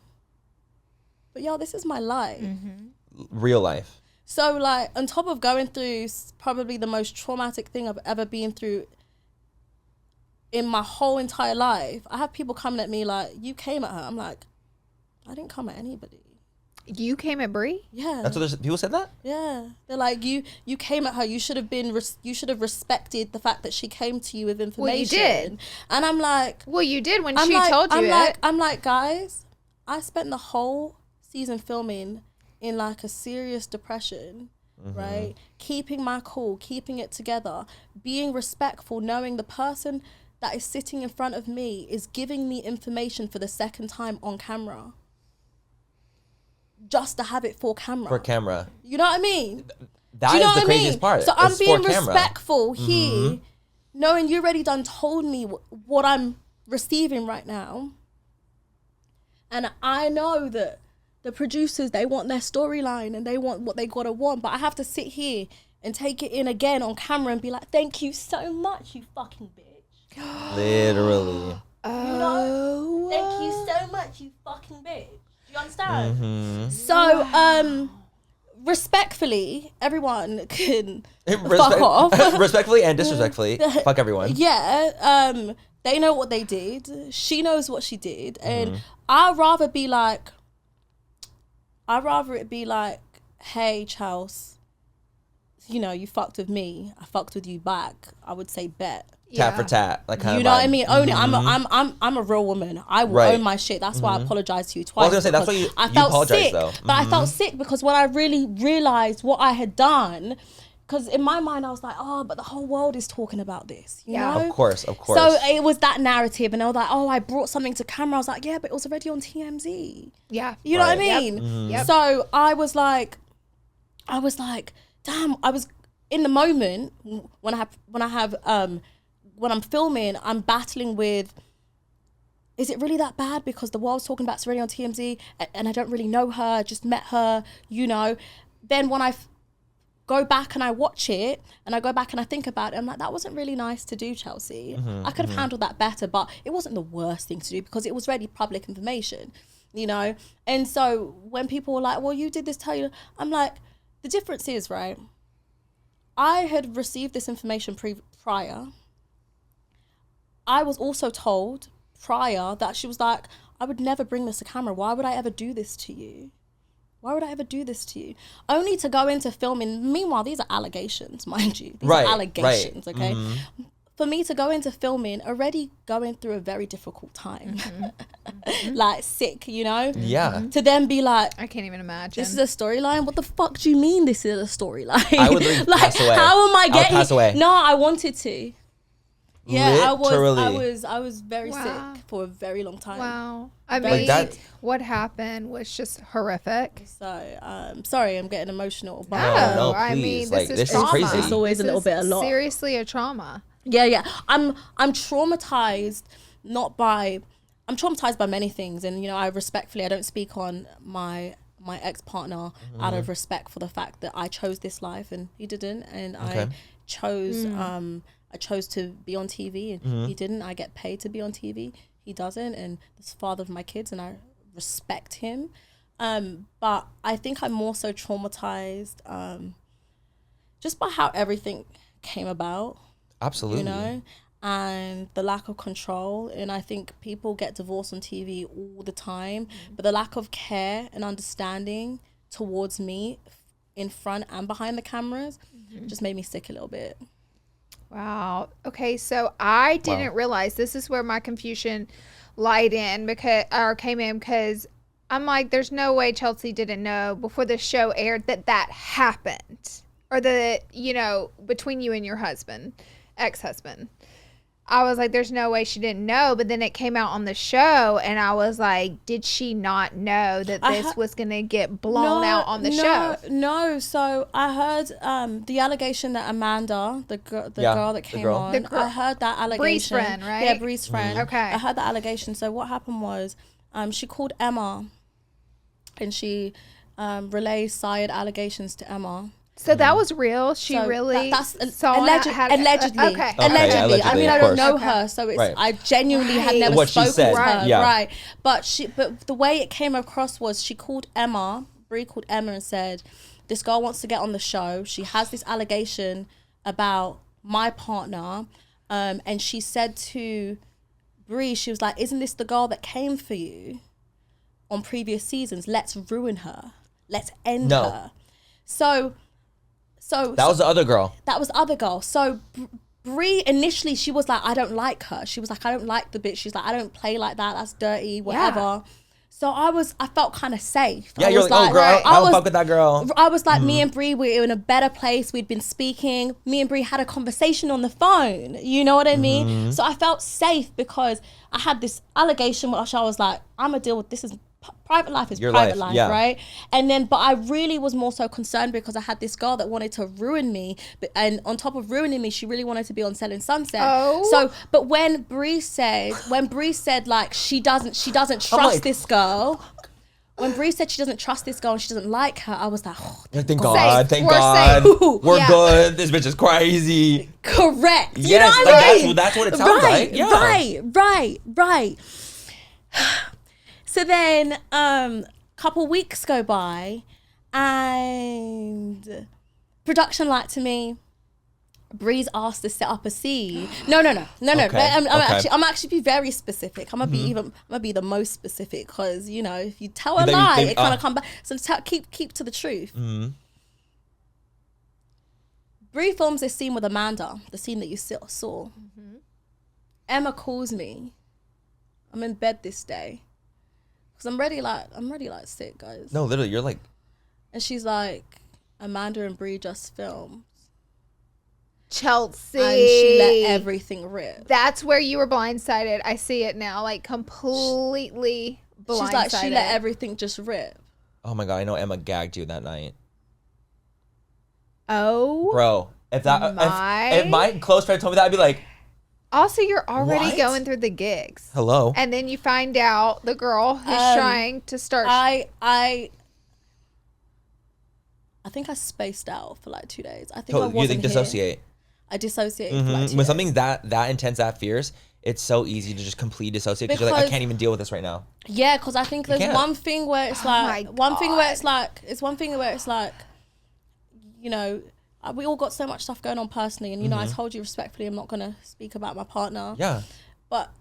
but y'all, this is my life. Mm-hmm. Real life. So like, on top of going through probably the most traumatic thing I've ever been through in my whole entire life, I have people coming at me like, you came at her. I'm like, I didn't come at anybody. You came at Brie? Yeah. That's what people said that? Yeah. They're like, you came at her. You should have been, you should have respected the fact that she came to you with information. Well, you did. And I'm like, Well, you did when I'm she like, told you I'm like, guys, I spent the whole season filming in like a serious depression, right? Keeping my cool, keeping it together, being respectful, knowing the person that is sitting in front of me is giving me information for the second time on camera. Just to have it for camera. For camera. You know what I mean? That Do you know is the what I craziest mean? part. So I'm It's being for camera. respectful here, knowing you already done told me what I'm receiving right now. And I know that the producers, they want their storyline and they want what they gotta want, but I have to sit here and take it in again on camera and be like, thank you so much, you fucking bitch. Literally. You know? Thank you so much, you fucking bitch. Do you understand? So, respectfully, everyone can fuck off. Respectfully and disrespectfully. Fuck everyone. Yeah, they know what they did. She knows what she did. And I'd rather it be like, hey, Charles, you know, you fucked with me, I fucked with you back. I would say bet. Tat for tat. Like kind You of know vibe. what I mean? Own it. I'm a real woman. I will Right. own my shit. That's why I apologized to you Well, I twice. was gonna say, that's because why I you felt apologized, sick. though. But I felt sick because when I really realized what I had done, because in my mind I was like, oh, but the whole world is talking about this. You know? Of course. So it was that narrative, and they were like, oh, I brought something to camera. I was like, yeah, but it was already on TMZ. Yeah. You know what I Right. mean? Yep. So I was like, damn, I was in the moment when I'm filming, I'm battling with, is it really that bad? Because the world's talking about it's already on TMZ and I don't really know her, I just met her, you know. Then when I go back and I watch it and I go back and I think about it, I'm like, that wasn't really nice to do, Chelsea. I could have handled that better, but it wasn't the worst thing to do because it was already public information, you know. And so when people were like, well, you did this, tell you, I'm like, the difference is, right, I had received this information prior. I was also told prior that she was like, I would never bring this to camera. Why would I ever do this to you? Why would I ever do this to you? Only to go into filming. Meanwhile, these are allegations, mind you. These are allegations, okay? For me to go into filming, already going through a very difficult time. Like sick, you know? Yeah. To then be like, I can't even imagine. this is a storyline? What the fuck do you mean this is a storyline? I would literally pass away. How am I would getting? pass away. No, I wanted to. Yeah, Literally. I was very Wow. sick for a very long time. Wow. I Like mean, that- what happened was just horrific. So, sorry, I'm getting emotional. But No, I please. mean, Like, this this is is trauma. crazy. It's always This a little is bit a lot. Seriously, a trauma. yeah, I'm traumatized. I'm traumatized by many things, and you know, I don't speak on my ex-partner out of respect for the fact that I chose this life and he didn't, and I chose to be on TV and he didn't. I get paid to be on TV, he doesn't, and this father of my kids, and I respect him. But I think I'm more so traumatized just by how everything came about. Absolutely. You know, and the lack of control. And I think people get divorced on TV all the time, but the lack of care and understanding towards me in front and behind the cameras just made me sick a little bit. Wow. Okay, so I didn't realize this is where my confusion came in because I'm like, there's no way Chelsea didn't know before the show aired that happened, or that, you know, between you and your husband, ex-husband. I was like, there's no way she didn't know. But then it came out on the show, and I was like, did she not know that this was going to get blown out on the show? No. So I heard the allegation that Amanda, the girl that came on, I heard that allegation. Bree's friend, right? Yeah, Bree's friend. Okay. I heard that allegation. So what happened was she called Emma, and she relayed side allegations to Emma. So that was real. She really saw allegedly. Okay. Allegedly. I mean, I don't know course. her, so it's Right. I genuinely had never What she spoken said. to her. Yeah. Right. But the way it came across was she called Emma. Bree called Emma and said, "This girl wants to get on the show. She has this allegation about my partner," and she said to Bree, she was like, "Isn't this the girl that came for you on previous seasons? Let's ruin her. Let's end her." So that was the other girl. That was the other girl. So Bree initially, she was like, I don't like her. She was like, I don't like the bitch. She's like, I don't play like that. That's dirty, whatever. Yeah. So I felt kind of safe. Yeah, you're like, oh girl, I don't fuck with that girl. I was like, me and Bree, we were in a better place. We'd been speaking. Me and Bree had a conversation on the phone. You know what I mean? So I felt safe because I had this allegation which I was like, I'm gonna deal with this. Is private life is your private life, yeah. Right? And then, but I really was more so concerned because I had this girl that wanted to ruin me, and on top of ruining me, she really wanted to be on Selling Sunset. Oh. So, but when Bree said like she doesn't trust this girl. When Bree said she doesn't trust this girl and she doesn't like her, I was like, oh, thank God, thank God. We're good. This bitch is crazy. Correct. Yes, you know what I mean? that's what it sounds like. Yeah. Right. So then couple weeks go by and production lied to me. Bree's asked to set up a scene. No. Okay. I'm actually be very specific. I'm gonna be the most specific because you know if you tell a lie, it kind of come back. So keep to the truth. Bree films this scene with Amanda, the scene that you saw. Emma calls me. I'm in bed this day because I'm ready like sick, guys. No, literally, you're like. And she's like, Amanda and Bree just filmed. Chelsea. And she let everything rip. That's where you were blindsided. I see it now, like completely blindsided. She's like, she let everything just rip. Oh my God, I know Emma gagged you that night. Oh. Bro, if my close friend told me that, I'd be like. Also, you're already what? going through the gigs. Hello. And then you find out the girl who's trying to start. I think I spaced out for like 2 days. I think I wasn't You think dissociate? I dissociated for like 2 days. When something's that intense, that fierce, it's so easy to just completely dissociate because you're like, I can't even deal with this right now. Yeah, because I think there's one thing where it's like, you know, we all got so much stuff going on personally, and you know, I told you respectfully, I'm not gonna speak about my partner. Yeah. But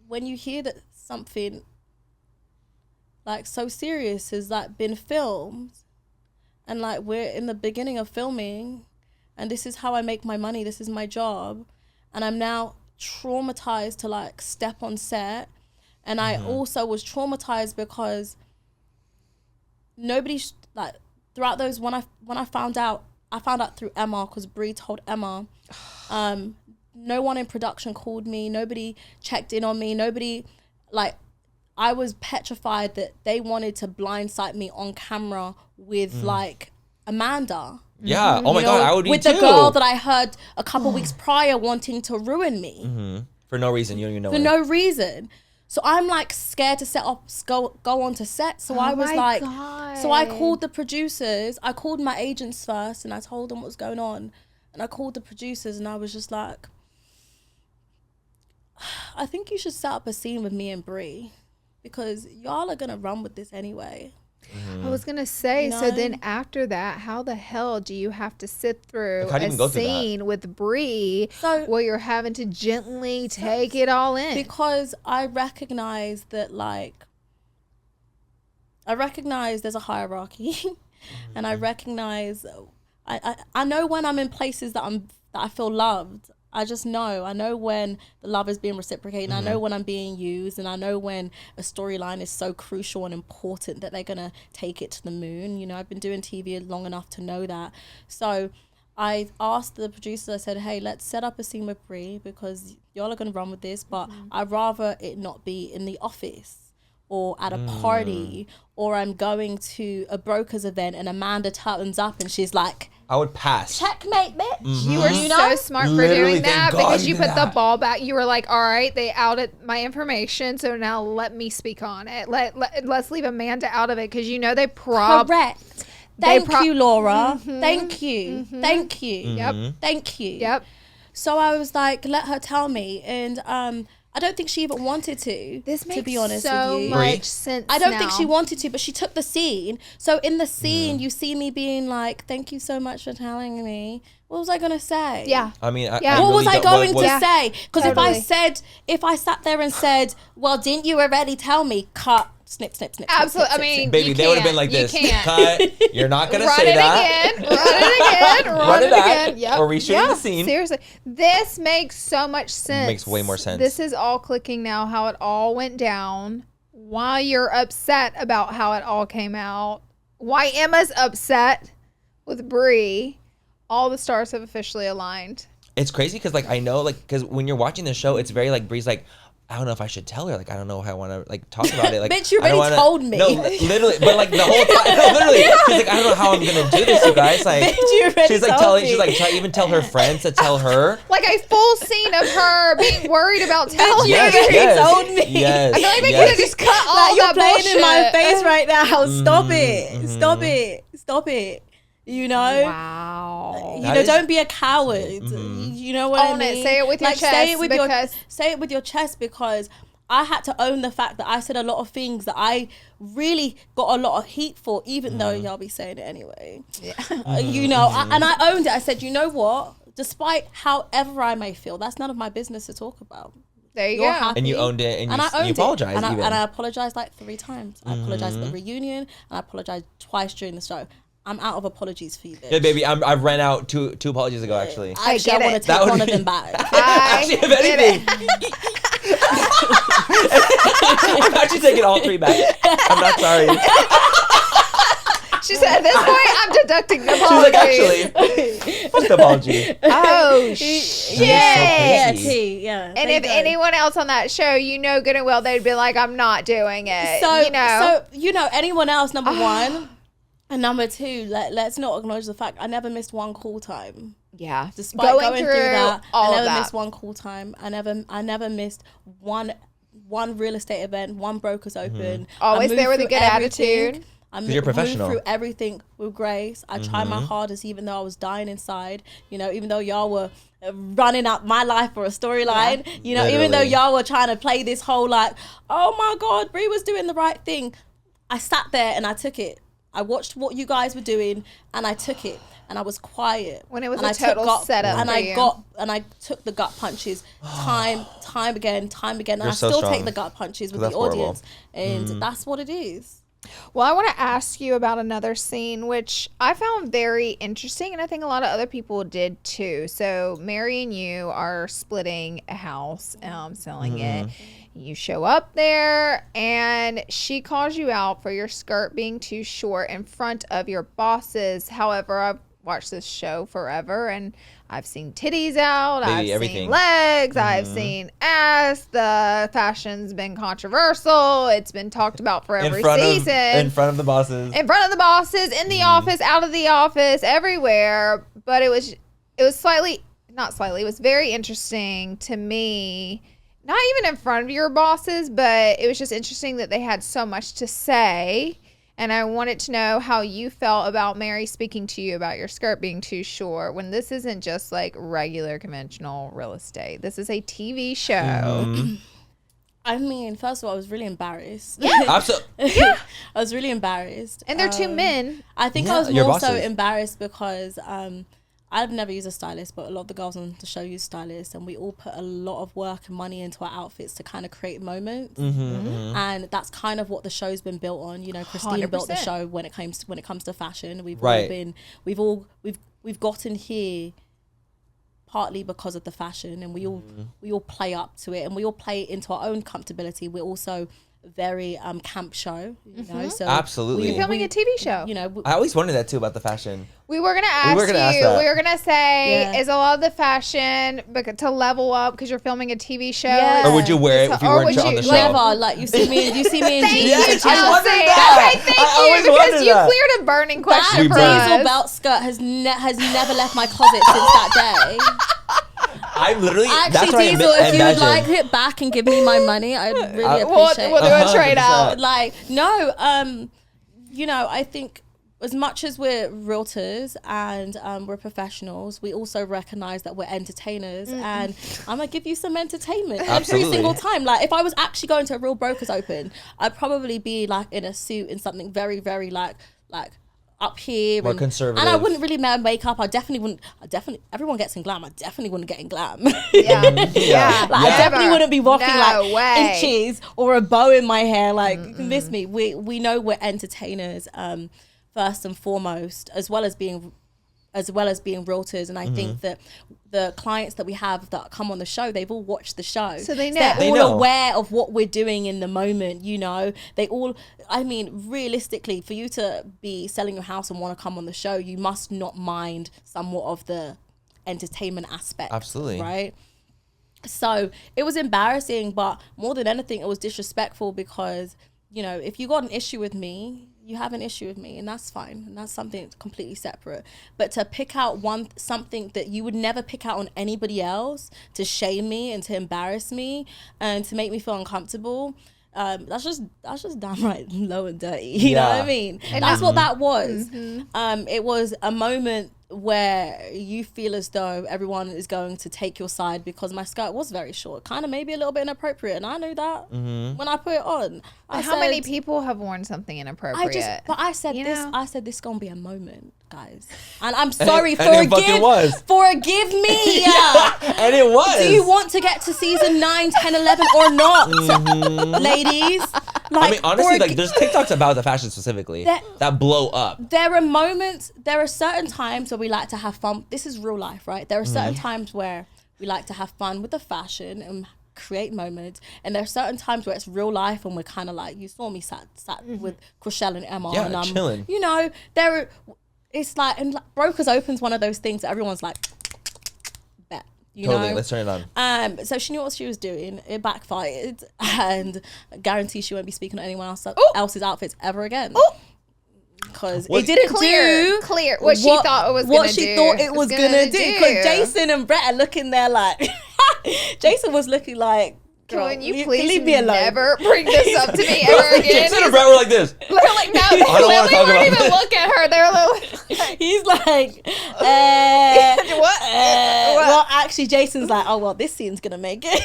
when you hear that something like so serious has like been filmed, and like we're in the beginning of filming, and this is how I make my money, this is my job, and I'm now traumatized to like step on set, and I also was traumatized because nobody like throughout those when I found out through Emma because Bree told Emma. No one in production called me. Nobody checked in on me. Nobody, like, I was petrified that they wanted to blindside me on camera with like Amanda. Yeah. Oh my God, I would be with too. The girl that I heard a couple weeks prior wanting to ruin me for no reason. You don't even know. For no reason. So I'm like scared to go on to set. So I was like, God. So I called the producers. I called my agents first and I told them what was going on. And I called the producers and I was just like, I think you should set up a scene with me and Bree because y'all are going to run with this anyway. I was going to say, You know? so then after that, how the hell do you have to sit through How do you even go a through that? scene with Bree So- where you're having to gently take it all in? Because I recognize that there's a hierarchy and I recognize I know when I'm in places that I feel loved. I just know. I know when the love is being reciprocated. I know when I'm being used, and I know when a storyline is so crucial and important that they're gonna take it to the moon. You know, I've been doing TV long enough to know that. So I asked the producers, I said, hey, let's set up a scene with Brie because y'all are going to run with this, but I'd rather it not be in the office or at a party, or I'm going to a broker's event and Amanda turns up and she's like, I would pass. checkmate, bitch. You were so smart for Literally, doing that thank God because you you did put the that. ball back. You were like, all right, they outed my information, so now let me speak on it. Let's leave Amanda out of it because you know they Correct. Thank pro- you, Laura. Thank you. Thank you. Yep. Thank you. Yep. So I was like, let her tell me. And I don't think she even wanted to. This makes to be honest so with you. much sense. I don't think now. she wanted to, but she took the scene. So in the scene, you see me being like, thank you so much for telling me. What was I going to say? Yeah. I mean, Yeah. What was I going to Yeah. say? Because Totally. if I sat there and said, well, didn't you already tell me? Cut. Snip, snip, snip. Absolutely. Snip, I snip, mean, baby, you they would have been can't. like You this. can't. Cut. You're not gonna Run say it that. again. Run it again. Run it back, again. Yep. or reshoot the scene. Seriously, this makes so much sense. Makes way more sense. This is all clicking now. How it all went down. Why you're upset about how it all came out. Why Emma's upset with Brie. All the stars have officially aligned. It's crazy because like I know like because when you're watching the show, it's very like Bree's like, I don't know if I should tell her. Like I don't know if I want to like talk about it. Like Bitch, you I don't already wanna- told me. No, literally, but like the whole time, no, literally, she's like, I don't know how I'm gonna do this, you guys. Like Bitch, you already she's like told telling, me. she's like even tell her friends to tell her. Like a full scene of her being worried about telling you you. already told me. Yes, I feel like they yes. could have just cut all Like, you're that playing bullshit. in my face right now. Stop it. Stop it. Stop it. You know? Wow. You That know, is- don't be a coward. You know what Own I it. mean? Say it with your Say chest it with because- say it with your chest because I had to own the fact that I said a lot of things that I really got a lot of heat for, even though y'all be saying it anyway. Yeah. You know, and I owned it. I said, you know what? Despite however I may feel, that's none of my business to talk about. There you You're go. happy. And you owned it, and I owned you apologized it. And even. I apologized like 3 times. I apologized at the reunion, and I apologized twice during the show. I'm out of apologies for you, bitch. Yeah, baby, I ran out two apologies ago actually. Actually, get I want it. to That take would one of be- them back. Actually, if get anything, I'm actually taking all 3 back. I'm not sorry. She said, at this point, I'm deducting the She was like, apologies. actually, fuck the apology. Oh, shit. Yeah, crazy. T, yeah. And if anyone else on that show, you know good and well, they'd be like, I'm not doing it. So anyone else? Number one, and number two. Let's not acknowledge the fact I never missed one call time. yeah. Despite going through that, all I of never that. missed one call time. I never missed one real estate event, one brokers open. Always I moved there with a through good everything. attitude. I you're professional. moved through everything with grace. I tried my hardest, even though I was dying inside. You know, even though y'all were running up my life for a storyline. You know, even though Literally. y'all were trying to play this whole like, oh my God, Brie was doing the right thing. I sat there and I took it. I watched what you guys were doing and I took it. And I was quiet. When it was and a I total took setup and for you. I took the gut punches time again. And You're I so still strong. take the gut punches with That's the horrible. audience. And that's what it is. Well, I want to ask you about another scene, which I found very interesting, and I think a lot of other people did too. So, Mary and you are splitting a house, selling it. You show up there, and she calls you out for your skirt being too short in front of your bosses. However, I've watched this show forever, and I've seen titties out, Baby, I've everything. seen legs, I've seen ass. The fashion's been controversial. It's been talked about for every season. in front of the bosses. In front of the bosses, in the office, out of the office, everywhere. But it was it was very interesting to me. Not even in front of your bosses, but it was just interesting that they had so much to say. And I wanted to know how you felt about Mary speaking to you about your skirt being too short when this isn't just like regular conventional real estate. This is a TV show. I mean, first of all, I was really embarrassed. Absolutely. I was really embarrassed. And they're two men. I think Yeah, I was your more so bosses. embarrassed because I've never used a stylist, but a lot of the girls on the show use stylists, and we all put a lot of work and money into our outfits to kind of create moments. And that's kind of what the show's been built on. You know, Christine built the 100%. show when it comes to fashion. We've Right. we've gotten here partly because of the fashion, and we all play up to it, and we all play into our own comfortability. We're also very camp show, you know. So Absolutely. You're filming a TV show. You know, I always wondered that too about the fashion. We were gonna ask were gonna ask you. that. We were gonna say, Yeah. is a lot of the fashion to level up because you're filming a TV show? Yeah. Or would you wear it if you Or weren't would on the you- show? never, like you see me in Thank jeans. you, Yes, I Chelsea. wondered that. Okay, thank I you, always because wondered you that. cleared a burning question That for diesel us. belt skirt has never left my closet since that day. I literally, that's Actually, what I Diesel, if you would imagine. like it back and give me my money, I'd really We'll appreciate do it. a trade 100%. out. Like, no, you know, I think as much as we're realtors and we're professionals, we also recognize that we're entertainers, and I'm gonna give you some entertainment every Absolutely. single time. Like, if I was actually going to a real broker's open, I'd probably be like in a suit and something very, very like up here, More and conservative. and I wouldn't really wear makeup. I definitely wouldn't. Everyone gets in glam. I definitely wouldn't get in glam. Yeah, Like, I definitely Never. wouldn't be walking No like way. inches or a bow in my hair. Like, you can miss me. We know we're entertainers, first and foremost, as well as being realtors. And I think that the clients that we have that come on the show, they've all watched the show, So they know. they're They all know. aware of what we're doing in the moment. You know, they all. I mean, realistically, for you to be selling your house and want to come on the show, you must not mind somewhat of the entertainment aspect. Absolutely. Right. So it was embarrassing, but more than anything, it was disrespectful because, you know, if you got an issue with me, you have an issue with me, and that's fine. And that's something completely separate. But to pick out something that you would never pick out on anybody else, to shame me and to embarrass me and to make me feel uncomfortable, that's just downright low and dirty. You know what I mean? That's what that was. It was a moment where you feel as though everyone is going to take your side because my skirt was very short, kind of maybe a little bit inappropriate, and I knew that when I put it on. How many people have worn something inappropriate? I said You this. know? I said this gonna be a moment, guys, and I'm and sorry. it fucking was. Forgive me. And it was. Do you want to get to season 9, 10, 11 or not, ladies? Like, I mean, honestly, like, there's TikToks about the fashion specifically that blow up. There are moments, there are certain times where we like to have fun. This is real life, right? There are certain times where we like to have fun with the fashion and create moments. And there are certain times where it's real life and we're kind of like, you saw me sat with Chriselle and Emma. Yeah, and chilling. You know, it's like, and like, Brokers Open's one of those things that everyone's like, bet. You Totally. know? Let's turn it on. So she knew what she was doing. It backfired, and I guarantee she won't be speaking on anyone else's outfits ever again. Because it didn't clear what she thought it was what gonna she do. thought it was gonna do. Because Jason and Brett are looking there like Jason was looking like, girl, Can you please leave me alone? never bring this up to me ever again? Jason and Brett were like this. They're like, no, they I don't wanna literally talk weren't about even looking at her. They were like, He's like, what? well, actually, Jason's like, oh well, this scene's gonna make it.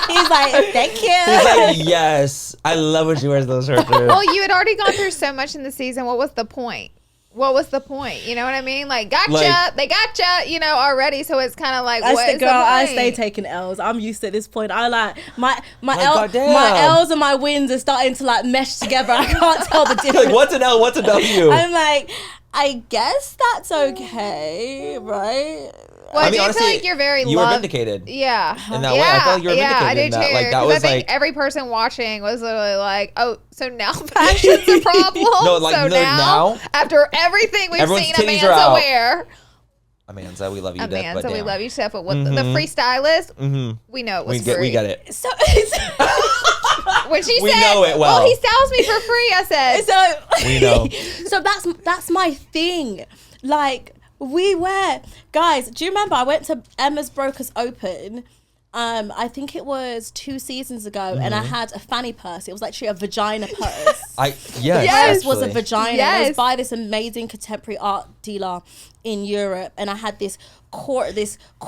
He's like, thank you. He's like, yes, I love when she wears those shirts. Well, you had already gone through so much in the season. What was the point? What was the point? You know what I mean? Like, gotcha. They gotcha, you know, already. So it's kind of like, what is the point? I stay taking L's. I'm used to it at this point. I like my goddamn. my L's and my wins are starting to like mesh together. I can't tell the difference. Like, what's an L? What's a W? I'm like, I guess that's okay, right? Well, I mean, do honestly, feel like you're very you were vindicated. Yeah. In that way, I feel like you were yeah, I do vindicated in too. that. Like, that 'Cause was I think like- every person watching was literally like, oh, so now fashion's a problem? No, like, so no, now, now- after everything we've Everyone's seen titties are Amanza out. wear, Amanza, we love you, to death, but Amanza, we damn. love you, Steph, but what the freestylist, we know it was free. We get it. So When she We said, know it well. he styles me for free, I said, We know. So that's my thing. Like, guys, do you remember I went to Emma's Brokers Open? I think it was 2 seasons ago, and I had a fanny purse. It was actually a vagina purse. Yes, It was a actually. vagina. It Yes. was by this amazing contemporary art dealer in Europe, and I had this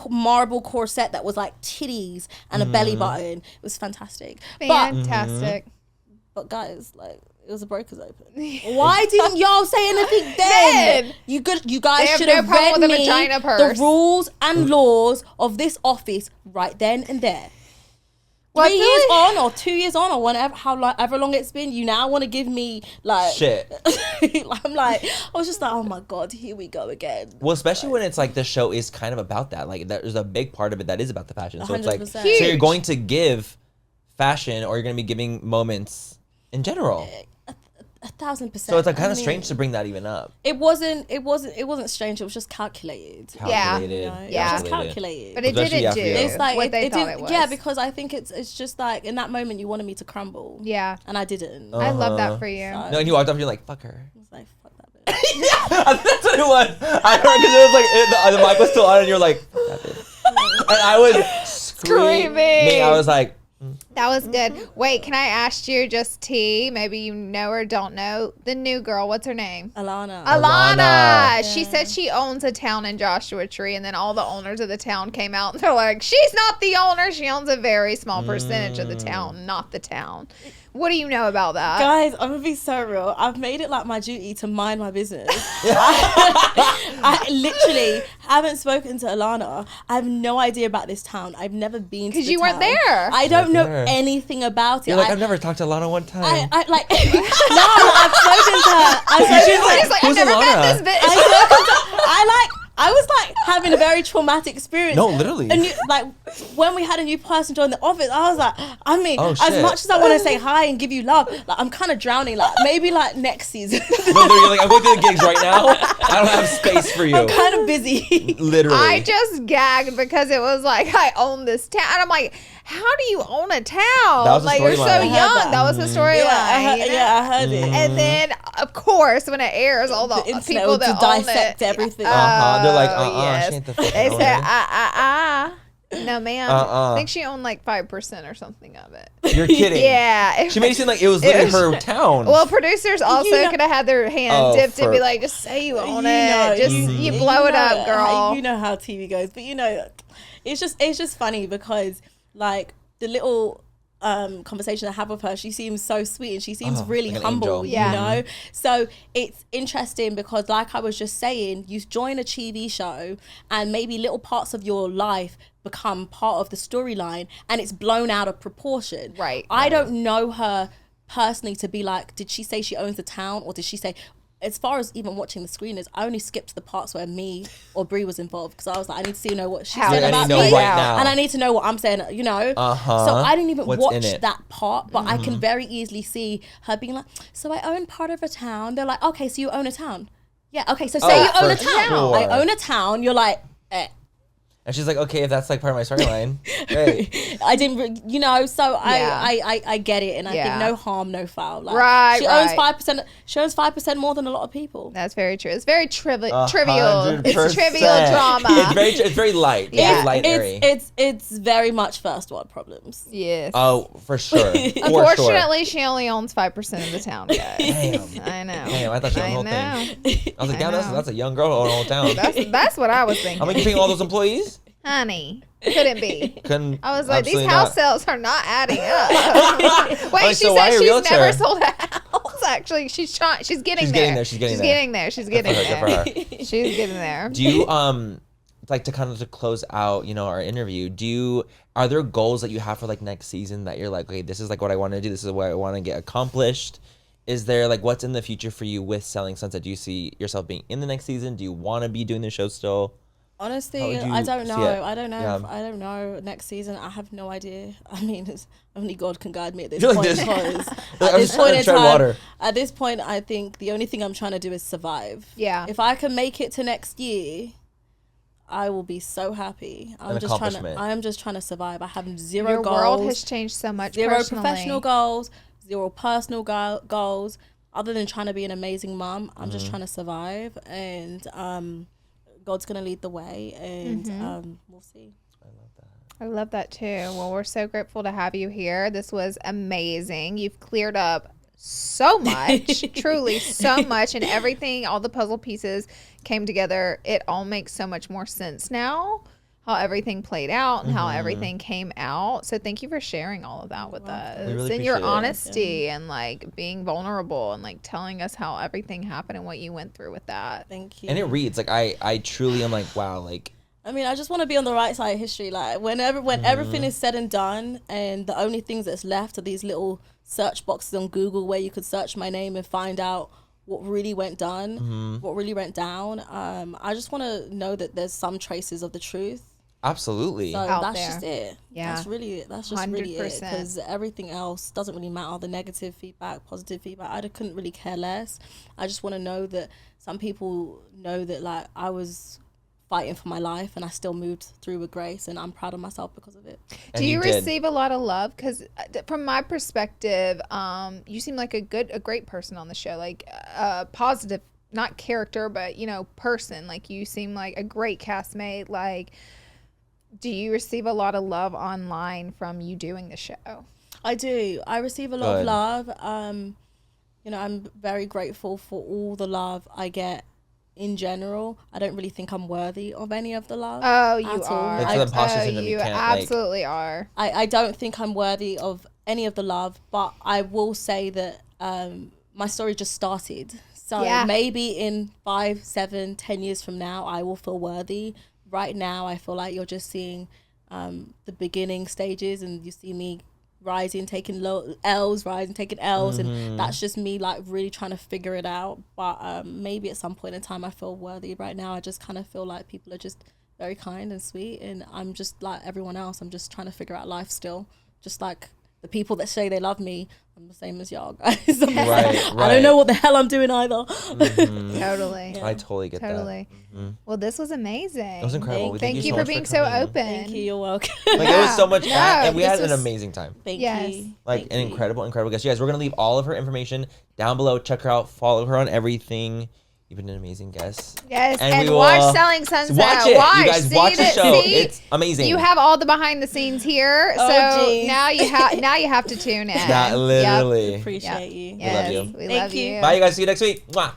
marble corset that was like titties and a belly button. It was fantastic. fantastic. But guys, like, it was a Brokers Open. Why didn't y'all say anything then? Then. You guys They have should no have problem read with a me vagina the purse. rules and laws of this office right then and there. Well, I 3 feel years like- on or 2 years on or whenever, however long it's been, you now want to give me like Shit. I'm like, I was just like, oh my god, here we go again. Well, especially when it's like the show is kind of about that. Like, there's a big part of it that is about the fashion. So it's like, 100%. so you're going to give fashion, or you're gonna be giving moments in general. 1,000%. So it's like kind of strange to bring that even up. It wasn't strange. It was just calculated. Calculated. You know? Yeah. It was just calculated. But it Especially didn't after do you. It's like what they thought did- it was. Yeah, because I think it's just like in that moment you wanted me to crumble. Yeah. And I didn't. I love that for you. So- No, and you walked up and you're like, fuck her. I was like, fuck that bitch. I think that's what it was. I heard because it was like the mic was still on, and you're like, "Fuck that bitch." And I was screaming. I was like, That was good. Wait, can I ask you, just T, maybe you know or don't know, the new girl, what's her name? Alana. Alana. She said she owns a town in Joshua Tree, and then all the owners of the town came out and they're like, she's not the owner. She owns a very small percentage of the town, not the town. What do you know about that? Guys, I'm gonna be so real. I've made it like my duty to mind my business. I literally haven't spoken to Alana. I have no idea about this town. I've never been to the Because you weren't town. there. I don't know there. anything about it. you're like, I've never talked to Lana one time. I like no, I've spoken to her. She's like, I've Who's never Alana? met this bitch. I was like having a very traumatic experience. No, literally. And like when we had a new person join the office, I was like, I mean, Oh, as shit. much as I want to say hi and give you love, like I'm kind of drowning. Like maybe like next season. No, you're like, I'm going through the gigs right now. I don't have space for you. I'm kind of busy. Literally. I just gagged because it was like, I own this town. And I'm like, how do you own a town? That was the Like, you're so storyline. I young. heard That was the storyline. you know? I heard it. And then, of course, when it airs, all the, The internet people will that dissect own it, everything. They're like, yes. she ain't the fucking They owner. say, no, ma'am. I think she owned like 5% or something of it. You're kidding. Yeah. She made it seem like it was literally her town. Well, producers also know- could have had their hand Oh, dipped and be for- like, just say you own You it. know, Just you blow it up, girl. You know how TV goes, but you know, it's just funny because like the little conversation I have with her, she seems so sweet and she seems really like an humble, angel. you Yeah. know? So it's interesting because like I was just saying, you join a TV show and maybe little parts of your life become part of the storyline and it's blown out of proportion. Right. I don't know her personally to be like, did she say she owns the town or did she say... As far as even watching the screeners, I only skipped the parts where me or Brie was involved because I was like, I need to see what she's saying I need about to know me, right now. and I need to know what I'm saying, you know. Uh-huh. So I didn't even What's in watch it? that part, but I can very easily see her being like, "So I own part of a town." They're like, "Okay, so you own a town." Yeah. Okay, so say you own a for town. sure. I own a town. You're like, And she's like, okay, if that's like part of my storyline, great. I didn't, you know. So Yeah. I get it, and I Yeah. think no harm, no foul. Like, Right, She owns right. 5%. She owns 5% more than a lot of people. That's very true. It's very trivial. 100%. It's trivial drama. It's very light. Yeah. Very light, airy. It's very much first world problems. Yes. Oh, for sure. Unfortunately, she only owns 5% of the town, guys. Damn. I know. Damn, I thought she owned the whole know. thing. I was like, damn, know. that's a young girl who owned a whole town. That's what I was thinking. How many you paying all those employees? Honey, couldn't be. Couldn't. I was like, these absolutely house not. sales are not adding up. Wait, Like, she so why said a she's realtor? never sold a house. Actually, she's trying. She's getting She's there. getting there, she's getting She's there. getting there. She's getting Good for there. her. She's getting there. Do you like to kind of to close out, our interview? Are there goals that you have for like next season that you're like, okay, this is like what I want to do. This is what I want to get accomplished. Is there like what's in the future for you with Selling Sunset? Do you see yourself being in the next season? Do you want to be doing the show still? How Honestly, would you I don't know. see it? I don't know. Yeah. I don't know. Next season, I have no idea. I mean, only God can guide me at this You're point. like this. Because I'm at this just point trying in to tread time, water. at this point, I think the only thing I'm trying to do is survive. Yeah. If I can make it to next year, I will be so happy. An accomplishment. I am just trying to survive. I have zero Your goals. world has changed so much. Zero personally. professional goals, zero personal goals. Other than trying to be an amazing mom, I'm just trying to survive, and God's gonna lead the way, and we'll see. I love that too. Well, we're so grateful to have you here. This was amazing. You've cleared up so much, truly so much, and everything, all the puzzle pieces came together. It all makes so much more sense now, how everything played out and how everything came out. So thank you for sharing all of that with us, We really and your appreciate it. honesty and like being vulnerable and like telling us how everything happened and what you went through with that. Thank you. And it reads like I truly am like, wow, like I mean, I just want to be on the right side of history. Like when everything is said and done, and the only things that's left are these little search boxes on Google where you could search my name and find out what really went down, what really went down. I just want to know that there's some traces of the truth. Absolutely. So Out that's there. just it. Yeah. That's really it. That's just really it. 100%. Because everything else doesn't really matter. The negative feedback, positive feedback, I couldn't really care less. I just want to know that some people know that like I was fighting for my life and I still moved through with grace, and I'm proud of myself because of it. And Do you did. receive a lot of love? Because from my perspective, you seem like a great person on the show, like positive, not character, but you know, person. Like you seem like a great castmate. Like, do you receive a lot of love online from you doing the show? I do. I receive a lot Good. of love. You know, I'm very grateful for all the love I get in general. I don't really think I'm worthy of any of the love. Oh, you at all. are. It's an imposter syndrome. You You can't, like- absolutely are. I don't think I'm worthy of any of the love, but I will say that my story just started. So Yeah. maybe in 5, 7, 10 years from now, I will feel worthy. Right now, I feel like you're just seeing the beginning stages, and you see me rising, taking L's, rising, taking L's, and that's just me like really trying to figure it out. But maybe at some point in time I feel worthy. Right now I just kind of feel like people are just very kind and sweet, and I'm just like everyone else. I'm just trying to figure out life still, just like the people that say they love me. I'm the same as y'all guys. I don't know what the hell I'm doing either. Totally. I totally get Totally. that. Well, this was amazing. It was incredible. We Thank you so for much being so coming. open. Thank you. You're welcome. Like it was so much No, fun, and we had this an was- amazing time. Thank Yes. you. Like Thank an you. incredible guest. You guys, we're gonna leave all of her information down below. Check her out. Follow her on everything. You've been an amazing guest. Yes, And and we watch will- Selling Sunset. Watch it. Watch. You guys See watch the show. see? It's amazing. You have all the behind the scenes here, Oh, so geez. now you have to tune in. That literally. Appreciate you. Yes, love you. We Thank love you. you. Bye, you guys. See you next week. Mwah.